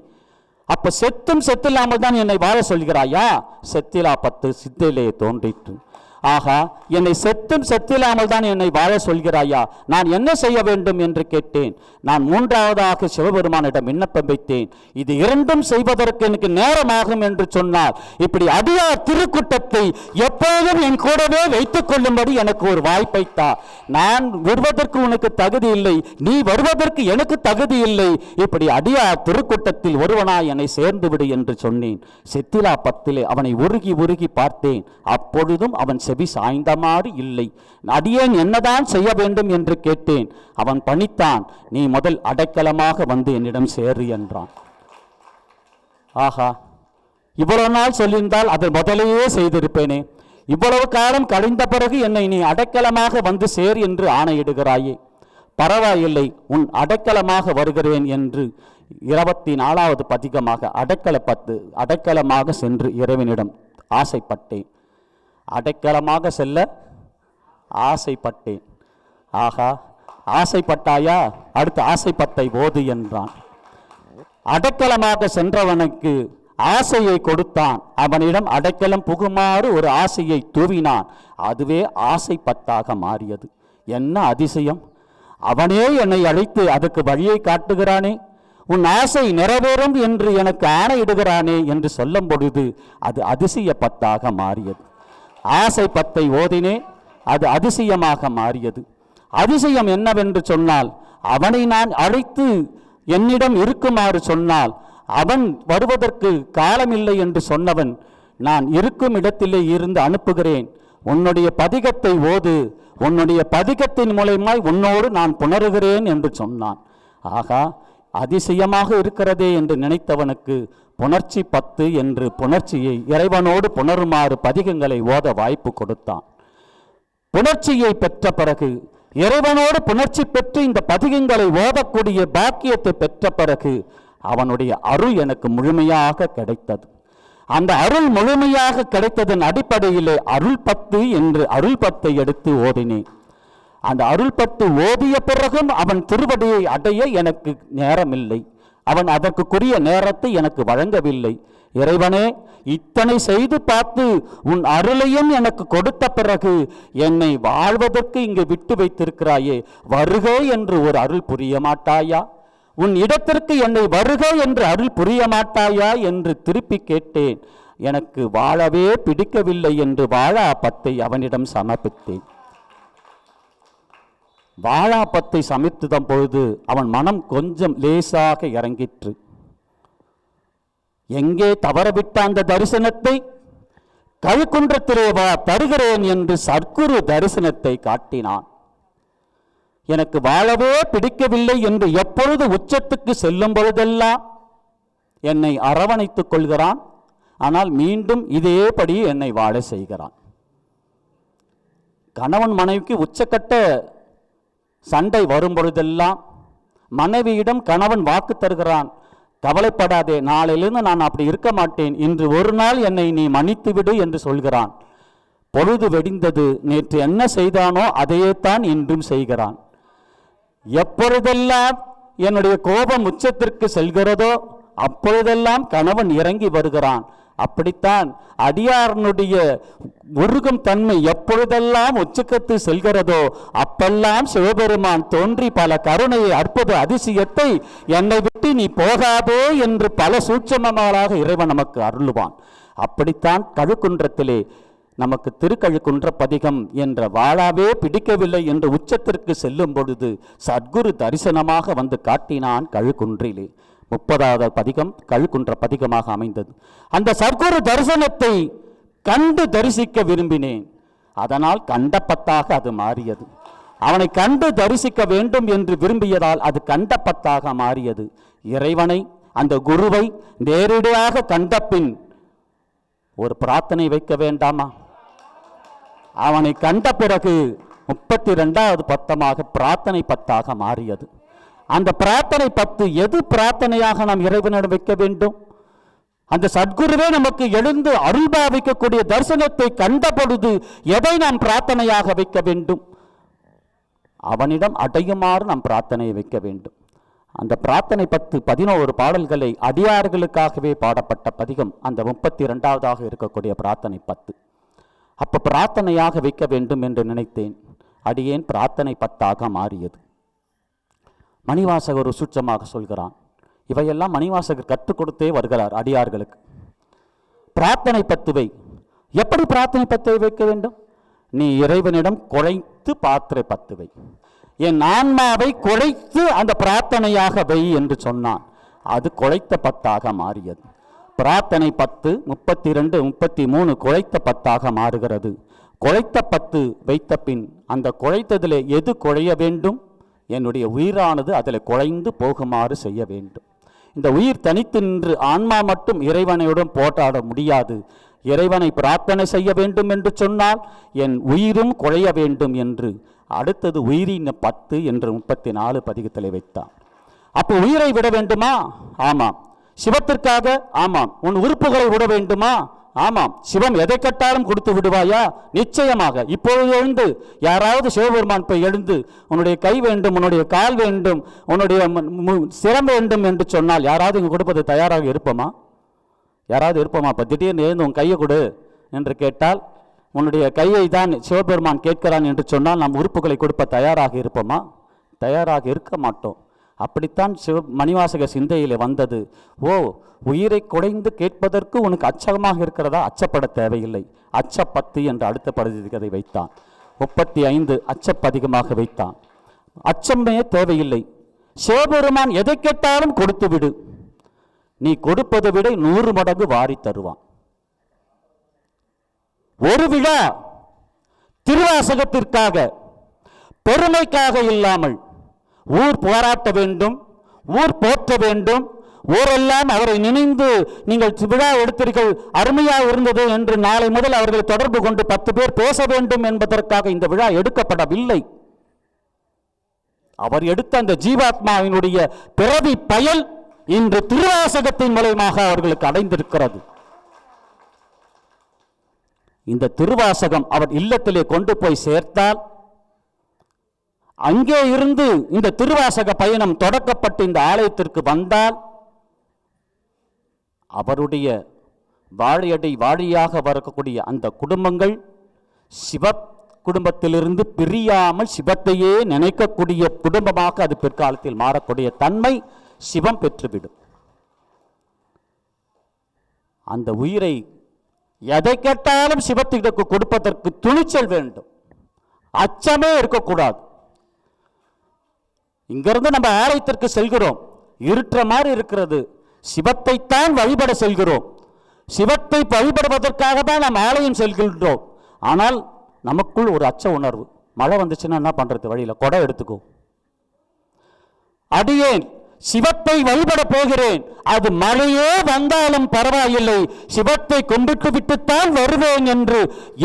அப்ப செத்தில்லாமல் தான் என்னை வாழ சொல்கிறாயா? செத்திலா 10 சித்திலே தோன்றிற்று. ஆகா, என்னை செத்தில்லாமல் தான் என்னை வாழ சொல்கிறாயா? நான் என்ன செய்ய வேண்டும் என்று கேட்டேன். நான் 3வதாக சிவபெருமானிடம் விண்ணப்பம் வைத்தேன். இது இரண்டும் செய்வதற்கு எனக்கு நேரமாகும் என்று சொன்னார். இப்படி அடியார் திருக்கூட்டத்தை எப்போதும் என் கூடவே வைத்துக் கொள்ளும்படி எனக்கு ஒரு வாய்ப்பை தா. நான் வருவதற்கு உனக்கு தகுதி இல்லை, நீ வருவதற்கு எனக்கு தகுதி இல்லை. இப்படி அடியார் திருக்கூட்டத்தில் ஒருவனாய் என்னை சேர்ந்து விடு என்று சொன்னேன். செத்திலா 10 அவனை உருகி பார்த்தேன். அப்பொழுதும் அவன் செவி சாய்ந்த மாதிரி இல்லை. அடியேன் என்னதான் செய்ய வேண்டும் என்று கேட்டேன். அவன் பணித்தான், நீ முதல் அடைக்கலமாக வந்து என்னிடம் சேரு என்றான். ஆஹா, இவ்வளவு நாள் சொல்லியிருந்தால் அதை முதலையே செய்திருப்பேனே. இவ்வளவு காலம் கழிந்த பிறகு என்னை நீ அடைக்கலமாக வந்து சேர் என்று ஆணையிடுகிறாயே. பரவாயில்லை, உன் அடைக்கலமாக வருகிறேன் என்று 24வது பதிகமாக அடைக்கலமாக சென்று இறைவனிடம் ஆசைப்பட்டேன். அடைக்கலமாக செல்ல ஆசைப்பட்டேன். ஆகா, ஆசைப்பட்டாயா? அடுத்த ஆசைப்பட்டை ஓது என்றான். அடைக்கலமாக சென்றவனுக்கு ஆசையை கொடுத்தான். அவனிடம் அடைக்கலம் புகுமாறு ஒரு ஆசையை தூவினான். அதுவே ஆசைப்பட்டாக மாறியது. என்ன அதிசயம்! அவனே என்னை அழைத்து அதுக்கு வழியை காட்டுகிறானே, உன் ஆசை நிறைவேறும் என்று எனக்கு ஆணையிடுகிறானே என்று சொல்லும் பொழுது அது அதிசய பத்தாக மாறியது. ஆசை பத்தை ஓதினேன், அது அதிசயமாக மாறியது. அதிசயம் என்னவென்று சொன்னால், அவனை நான் அழைத்து என்னிடம் இருக்குமாறு சொன்னால் அவன் வருவதற்கு காலமில்லை என்று சொன்னவன், நான் இருக்கும் இடத்திலே இருந்து அனுப்புகிறேன், உன்னுடைய பதிகத்தை ஓது, உன்னுடைய பதிகத்தின் மூலமாய் உன்னோடு நான் புணருகிறேன் என்று சொன்னான். ஆகா, அதிசயமாக இருக்கிறதே என்று நினைத்தவனுக்கு புணர்ச்சி 10 என்று புணர்ச்சியை இறைவனோடு புணருமாறு பதிகங்களை ஓத வாய்ப்பு கொடுத்தான். புணர்ச்சியை பெற்ற பிறகு, இறைவனோடு புணர்ச்சி பெற்று இந்த பதிகங்களை ஓதக்கூடிய பாக்கியத்தை பெற்ற பிறகு அவனுடைய அருள் எனக்கு முழுமையாக கிடைத்தது. அந்த அருள் முழுமையாக கிடைத்ததன் அடிப்படையிலே அருள் 10 என்று அருள் 10 எடுத்து ஓதினேன். அந்த அருள் 10 ஓதிய பிறகும் அவன் திருவடியை அடைய எனக்கு நேரமில்லை. அவன் அதற்குரிய நேரத்தை எனக்கு வழங்கவில்லை. இறைவனே, இத்தனை செய்து பார்த்து உன் அருளையும் எனக்கு கொடுத்த பிறகு என்னை வாழ்வதற்கு இங்கு விட்டு வைத்திருக்கிறாயே, வருக என்று ஒரு அருள் புரிய மாட்டாயா? உன் இடத்திற்கு என்னை வருக என்று அருள் புரிய மாட்டாயா என்று திருப்பி கேட்டேன். எனக்கு வாழவே பிடிக்கவில்லை என்று வாழா 10 அவனிடம் சமர்ப்பித்தேன். வாழா 10 சமர்ப்பித்த பொழுது அவன் மனம் கொஞ்சம் லேசாக இறங்கிற்று. எங்கே தவறவிட்ட அந்த தரிசனத்தை, கழுக்குன்றத்திலே வா தருகிறேன் என்று சத்குரு தரிசனத்தை காட்டினான். எனக்கு வாழவே பிடிக்கவில்லை என்று எப்பொழுது உச்சத்துக்கு செல்லும் பொழுதெல்லாம் என்னை அரவணைத்துக் கொள்கிறான். ஆனால் மீண்டும் இதேபடி என்னை வாழ செய்கிறான். கணவன் மனைவிக்கு உச்சக்கட்ட சண்டை வரும் பொழுதெல்லாம் மனைவியிடம் கணவன் வாக்கு தருகிறான், கவலைப்படாதே, நாளையிலிருந்து நான் அப்படி இருக்க மாட்டேன், இன்று ஒரு நாள் என்னை நீ மன்னித்து விடு என்று சொல்கிறான். பொழுது வெடிந்தது. நேற்று என்ன செய்தானோ அதையேத்தான் இன்றும் செய்கிறான். எப்பொழுதெல்லாம் என்னுடைய கோபம் உச்சத்திற்கு செல்கிறதோ அப்பொழுதெல்லாம் கணவன் இறங்கி வருகிறான். அப்படித்தான் அடியாரனுடைய உருகும் தன்மை எப்பொழுதெல்லாம் உச்சக்கத்து செல்கிறதோ அப்பெல்லாம் சிவபெருமான் தோன்றி பல கருணையை, அற்புத அதிசயத்தை, என்னை விட்டு நீ போகாதே என்று பல சூட்சமங்களாக இறைவன் நமக்கு அருளுவான். அப்படித்தான் கழுக்குன்றத்திலே நமக்கு திருக்கழுக்குன்ற பதிகம் என்ற வாழாவே பிடிக்கவில்லை என்று உச்சத்திற்கு செல்லும் பொழுது சத்குரு தரிசனமாக வந்து காட்டினான் கழுக்குன்றிலே. 30வது பதிகம் கழுக்குன்ற பதிகமாக அமைந்தது. அந்த சத்குரு தரிசனத்தை கண்டு தரிசிக்க விரும்பினேன். அதனால் கண்ட 10ஆக அது மாறியது. அவனை கண்டு தரிசிக்க வேண்டும் என்று விரும்பியதால் அது கண்ட 10ஆக மாறியது. இறைவனை, அந்த குருவை நேரடியாக கண்ட பின் ஒரு பிரார்த்தனை வைக்க வேண்டாமா? அவனை கண்ட பிறகு 32வது பத்தமாக பிரார்த்தனை 10ஆக மாறியது. அந்த பிரார்த்தனை 10 எது பிரார்த்தனையாக நாம் இறைவனிடம் வைக்க வேண்டும்? அந்த சத்குருவே நமக்கு எழுந்து அருள்பாவிக்கக்கூடிய தரிசனத்தை கண்ட பொழுது எதை நாம் பிரார்த்தனையாக வைக்க வேண்டும்? அவனிடம் அடையுமாறு நாம் பிரார்த்தனையை வைக்க வேண்டும். அந்த பிரார்த்தனை 11 பாடல்களை அடியார்களுக்காகவே பாடப்பட்ட பதிகம் அந்த 32வதாக இருக்கக்கூடிய பிரார்த்தனை 10. அப்போ பிரார்த்தனையாக வைக்க வேண்டும் என்று நினைத்தேன். அடியேன் பிரார்த்தனை 10ஆக மாறியது. மணிவாசகர் ஒரு சூட்சமாக சொல்கிறான், இவையெல்லாம் மணிவாசகர் கற்றுக் கொடுத்தே வருகிறார் அடியார்களுக்கு. பிரார்த்தனை 10வை எப்படி பிரார்த்தனை 10வை வைக்க வேண்டும்? நீ இறைவனிடம் குழைத்து பாத்திரை 10வை, என் ஆன்மாவை குழைத்து அந்த பிரார்த்தனையாக வை என்று சொன்னான். அது குழைத்த 10ஆக மாறியது. பிரார்த்தனை 10, 32, 33 குழைத்த 10ஆக மாறுகிறது. குழைத்த 10 வைத்த பின் அந்த குழைத்ததில் எது குழைய வேண்டும்? என்னுடைய உயிரானது அதில் குழைந்து போகுமாறு செய்ய வேண்டும். இந்த உயிர் தனித்து நின்று ஆன்மா மட்டும் இறைவனையுடன் போராட முடியாது. இறைவனை பிரார்த்தனை செய்ய வேண்டும் என்று சொன்னால் என் உயிரும் குழைய வேண்டும் என்று அடுத்தது உயிரின் 10 என்று 34 பதிகத்தில் வைத்தான். அப்போ உயிரை விட வேண்டுமா? ஆமாம். சிவத்திற்காக? ஆமாம். உன் உறுப்புகளை விட வேண்டுமா? ஆமாம். சிவம் எதை கட்டாலும் கொடுத்து விடுவாயா? நிச்சயமாக. இப்பொழுது எழுந்து யாராவது சிவபெருமான் போய் எழுந்து உன்னுடைய கை வேண்டும், உன்னுடைய கால் வேண்டும், உன்னுடைய சிரம் வேண்டும் என்று சொன்னால் யாராவது இங்கு கொடுப்பது தயாராக இருப்போமா? யாராவது இருப்போமா? இப்போ திடீர்னு எழுந்து உன் கையை கொடு என்று கேட்டால் உன்னுடைய கையை தான் சிவபெருமான் கேட்கிறான் என்று சொன்னால் நாம் உறுப்புகளை கொடுப்ப தயாராக இருப்போமா? தயாராக இருக்க மாட்டோம். அப்படித்தான் மணிவாசக சிந்தையிலே வந்தது. ஓ, உயிரை குடைந்து கேட்பதற்கு உனக்கு அச்சமாக இருக்கிறதா? அச்சப்பட தேவையில்லை. அச்சப்பத்து என்று அடுத்த பதிகத்தை வைத்தான். 35 அச்சப்பதிகமாக வைத்தான். அச்சமே தேவையில்லை. சிவபெருமான் எதை கேட்டாலும் கொடுத்து விடு. நீ கொடுப்பதை விட 100 மடங்கு வாரி தருவான். ஒரு விழா திருவாசகத்திற்காக பெருமைக்காக இல்லாமல் ஊர் போராட்ட வேண்டும், ஊர் போற்ற வேண்டும், ஊரெல்லாம் அவரை நினைந்து நீங்கள் விழா எடுத்தீர்கள், அருமையாக இருந்தது என்று நாளை முதல் அவர்களை தொடர்பு கொண்டு 10 பேர் பேச வேண்டும் என்பதற்காக இந்த விழா எடுக்கப்படவில்லை. அவர் எடுத்த அந்த ஜீவாத்மாவினுடைய பிறவி பயல் இன்று திருவாசகத்தின் மூலமாக அவர்களுக்கு அடைந்திருக்கிறது. இந்த திருவாசகம் அவர் இல்லத்திலே கொண்டு போய் சேர்த்தால், அங்கே இருந்து இந்த திருவாசக பயணம் தொடக்கப்பட்டு இந்த ஆலயத்திற்கு வந்தால், அவருடைய வாழையடை வாழியாக வரக்கூடிய அந்த குடும்பங்கள் சிவ குடும்பத்திலிருந்து பிரியாமல் சிவத்தையே நினைக்கக்கூடிய குடும்பமாக அது பிற்காலத்தில் மாறக்கூடிய தன்மை சிவம் பெற்றுவிடும். அந்த உயிரை எதை கேட்டாலும் சிவத்திற்கு கொடுப்பதற்கு துணிச்சல் வேண்டும். அச்சமே இருக்கக்கூடாது. இங்கிருந்து நம்ம ஆலயத்திற்கு செல்கிறோம், இருட்டுற மாதிரி இருக்கிறது, சிவத்தைத்தான் வழிபட செல்கிறோம். சிவத்தை வழிபடுவதற்காக தான் நாம் ஆலயம் செல்கின்றோம். ஆனால் நமக்குள் ஒரு அச்ச உணர்வு. மழை வந்துச்சுன்னா என்ன பண்றது? வழியில் கொடை எடுத்துக்கோ. அடியேன் சிவத்தை வழிபட போகிறேன், அது மழையே வந்தாலும் பரவாயில்லை, சிவத்தை கும்பிட்டு விட்டுத்தான் வருவேன் என்று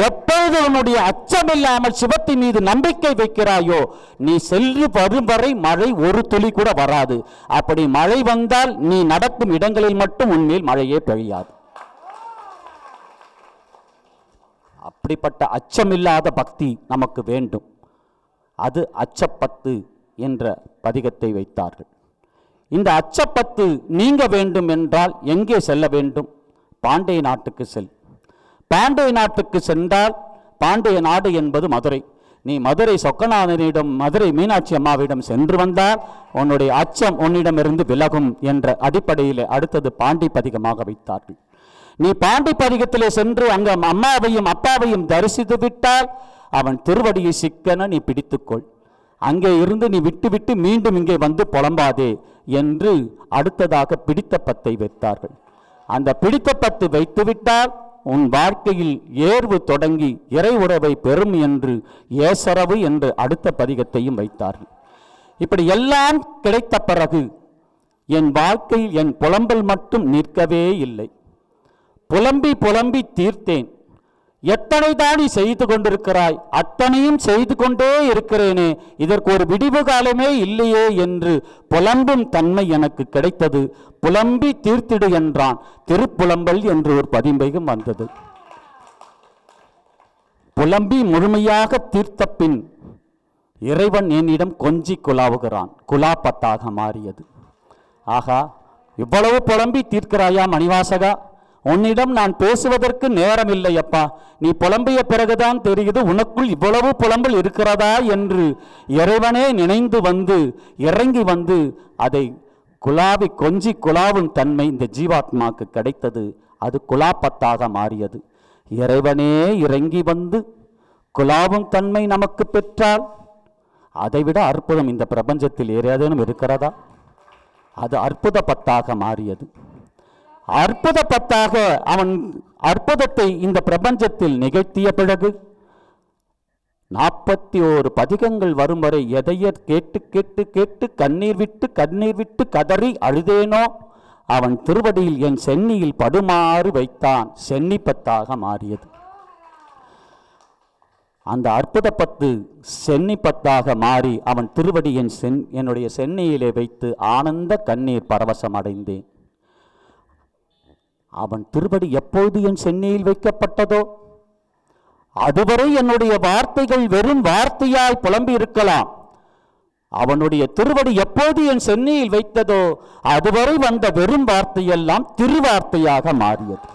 எப்பொழுது உன்னுடைய அச்சமில்லாமல் சிவத்தின் மீது நம்பிக்கை வைக்கிறாயோ, நீ சென்று வரும் வரை மழை ஒரு துளி கூட வராது. அப்படி மழை வந்தால் நீ நடக்கும் இடங்களில் மட்டும் உன்மேல் மழையே பெய்யாது. அப்படிப்பட்ட அச்சமில்லாத பக்தி நமக்கு வேண்டும். அது அச்சப்பத்து என்ற பதிகத்தை வைத்தார்கள். இந்த அச்சப்பத்து நீங்க வேண்டும் என்றால் எங்கே செல்ல வேண்டும்? பாண்டிய நாட்டுக்கு செல். பாண்டிய நாட்டுக்கு சென்றால், பாண்டிய நாடு என்பது மதுரை. நீ மதுரை சொக்கநாதனிடம், மதுரை மீனாட்சி அம்மாவிடம் சென்று வந்தால் உன்னுடைய அச்சம் உன்னிடமிருந்து விலகும் என்ற அடிப்படையில் அடுத்தது பாண்டி பதிகமாக வைத்தார்கள். நீ பாண்டி பதிகத்திலே சென்று அங்க அம்மாவையும் அப்பாவையும் தரிசித்து விட்டால் அவன் திருவடியை சிக்கன நீ பிடித்துக்கொள். அங்கே இருந்து நீ விட்டு விட்டு மீண்டும் இங்கே வந்து புலம்பாதே என்று அடுத்ததாக பிடித்த பத்தை வைத்தார்கள். அந்த பிடித்த பத்து வைத்துவிட்டால் உன் வாழ்க்கையில் ஏர்வு தொடங்கி இறை உறவை பெறும் என்று ஏசரவு என்று அடுத்த பதிகத்தையும் வைத்தார்கள். இப்படி எல்லாம் கிடைத்த பிறகு என் வாழ்க்கையில் என் புலம்பல் மட்டும் நிற்கவே இல்லை. புலம்பி புலம்பி தீர்த்தேன். எத்தனை தானி செய்து கொண்டிருக்கிறாய்? அத்தனையும் செய்து கொண்டே இருக்கிறேனே, இதற்கு ஒரு விடிவு காலமே இல்லையே என்று புலம்பும் தன்மை எனக்கு கிடைத்தது. புலம்பி தீர்த்திடு என்றான். திருப்புலம்பல் என்று ஒரு பதிம்பையும் வந்தது. புலம்பி முழுமையாக தீர்த்த பின் இறைவன் என்னிடம் கொஞ்சி குலாவுகிறான். குலாப்பத்தாக மாறியது. ஆகா, இவ்வளவு புலம்பி தீர்க்கிறாயா மணிவாசகா? உன்னிடம் நான் பேசுவதற்கு நேரம் இல்லை அப்பா. நீ புலம்பிய பிறகுதான் தெரியுது உனக்குள் இவ்வளவு புலம்பல் இருக்கிறதா என்று இறைவனே நினைந்து வந்து இறங்கி வந்து அதை குலாவி கொஞ்சி குலாவும் தன்மை இந்த ஜீவாத்மாக்கு கிடைத்தது. அது குலாப்பத்தாக மாறியது. இறைவனே இறங்கி வந்து குலாவும் தன்மை நமக்கு பெற்றால் அதைவிட அற்புதம் இந்த பிரபஞ்சத்தில் ஏதேனும் இருக்கிறதா? அது அற்புத பத்தாக மாறியது. அற்புத பத்தாக அவன் அற்புதத்தை இந்த பிரபஞ்சத்தில் நிகழ்த்திய பிறகு 41 பதிகங்கள் வரும் வரை எதைய கேட்டு கேட்டு கேட்டு கண்ணீர் விட்டு கதறி அழுதேனோ அவன் திருவடியில் என் சென்னியில் படுமாறு வைத்தான். சென்னி பத்தாக மாறியது. அந்த அற்புத பத்து சென்னி பத்தாக மாறி அவன் திருவடி என்னுடைய சென்னியிலே வைத்து ஆனந்த கண்ணீர் பரவசம் அடைந்தேன். அவன் திருவடி எப்பொழுது என் சென்னியில் வைக்கப்பட்டதோ அதுவரை என்னுடைய வார்த்தைகள் வெறும் வார்த்தையாய் புலம்பி இருக்கலாம். அவனுடைய திருவடி எப்போது என் சென்னியில் வைத்ததோ அதுவரை வந்த வெறும் வார்த்தையெல்லாம் திருவார்த்தையாக மாறியது.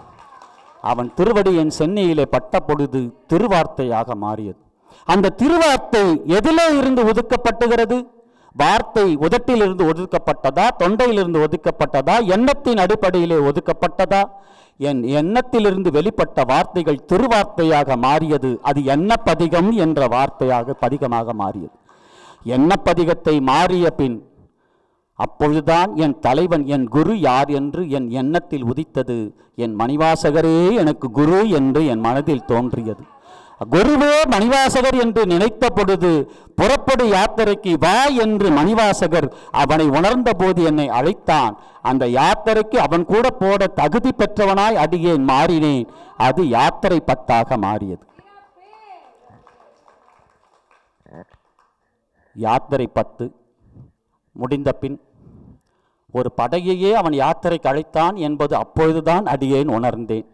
அவன் திருவடி என் சென்னையிலே பட்ட பொழுது திருவார்த்தையாக மாறியது. அந்த திருவார்த்தை எதிலே இருந்து ஒதுக்கப்பட்டுகிறது? வார்த்தை உதட்டிலிருந்து ஒதுக்கப்பட்டதா, தொண்டையிலிருந்து ஒதுக்கப்பட்டதா, எண்ணத்தின் அடிப்படையிலே ஒதுக்கப்பட்டதா? என் எண்ணத்திலிருந்து வெளிப்பட்ட வார்த்தைகள் திருவார்த்தையாக மாறியது. அது எண்ணப்பதிகம் என்ற வார்த்தையாக பதிகமாக மாறியது. எண்ணப்பதிகத்தை மாறிய பின் அப்பொழுதுதான் என் தலைவன், என் குரு யார் என்று என் எண்ணத்தில் உதித்தது. என் மணிவாசகரே எனக்கு குரு என்று என் மனதில் தோன்றியது. குருவே மணிவாசகர் என்று நினைத்த பொழுது புறப்படு யாத்திரைக்கு வா என்று மணிவாசகர் அவனை உணர்ந்த போது என்னை அழைத்தான். அந்த யாத்திரைக்கு அவன் கூட போட தகுதி பெற்றவனாய் அடியேன் மாறினேன். அது யாத்திரை பத்தாக மாறியது. யாத்திரை 10 முடிந்த பின் ஒரு படையையே அவன் யாத்திரைக்கு அழைத்தான் என்பது அப்பொழுதுதான் அடியேன் உணர்ந்தேன்.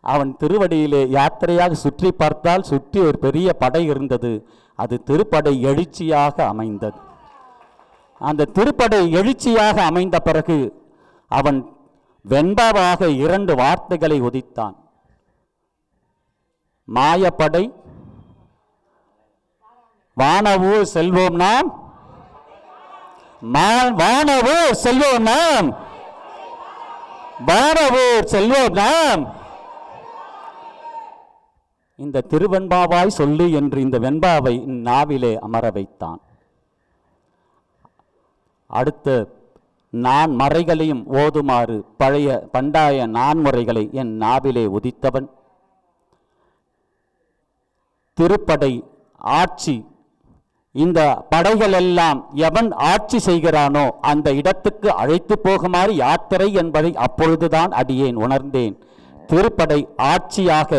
அவன் திருவடியிலே யாத்திரையாக சுற்றி பார்த்தால் சுற்றி ஒரு பெரிய படை இருந்தது. அது திருப்படை எழுச்சியாக அமைந்தது. அந்த திருப்படை எழுச்சியாக அமைந்த பிறகு அவன் வெண்பாவாக 2 வார்த்தைகளை உதித்தான். மாயப்படை வானவூர் செல்வோம் நாம், வானவூர் செல்வோம் நாம், வானவூர் செல்வோம் நாம். இந்த திருவெண்பாவாய் சொல்லு என்று இந்த வெண்பாவை நாவிலே அமர வைத்தான். அடுத்து நான் மறைகளையும் ஓதுமாறு பண்டாய நான்முறைகளை என் நாவிலே உதித்தவன். திருப்படை ஆட்சி, இந்த படைகள் எல்லாம் எவன் ஆட்சி செய்கிறானோ அந்த இடத்துக்கு அழைத்து போகுமாறு யாத்திரை என்பதை அப்பொழுதுதான் அடியேன் உணர்ந்தேன். திருப்படை ஆட்சியாக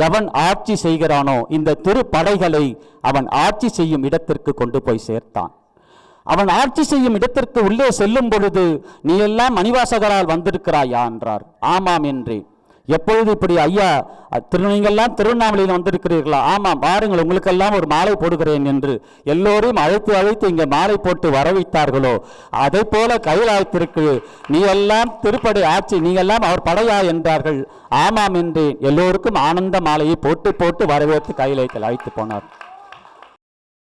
எவன் ஆட்சி செய்கிறானோ இந்த திருப்படைகளை அவன் ஆட்சி செய்யும் இடத்திற்கு கொண்டு போய் சேர்த்தான். அவன் ஆட்சி செய்யும் இடத்திற்கு உள்ளே செல்லும் பொழுது, நீ எல்லாம் மணிவாசகரால் வந்திருக்கிறாயா என்றார். ஆமாம் என்றேன். எப்பொழுது இப்படி ஐயா நீங்கள்லாம் திருவண்ணாமலையில் வந்திருக்கிறீர்களா? ஆமாம், வாருங்கள், உங்களுக்கெல்லாம் ஒரு மாலை போடுகிறேன் என்று எல்லோரையும் அழைத்து இங்கே மாலை போட்டு வரவைத்தார்களோ அதை போல கைலாயத்திற்கு நீ எல்லாம் திருப்படை ஆட்சி, நீ எல்லாம் அவர் படையா என்றார்கள். ஆமாம் என்றேன். எல்லோருக்கும் ஆனந்த மாலையை போட்டு வரவேற்று கைலாயத்தில் அழைத்து போனார்.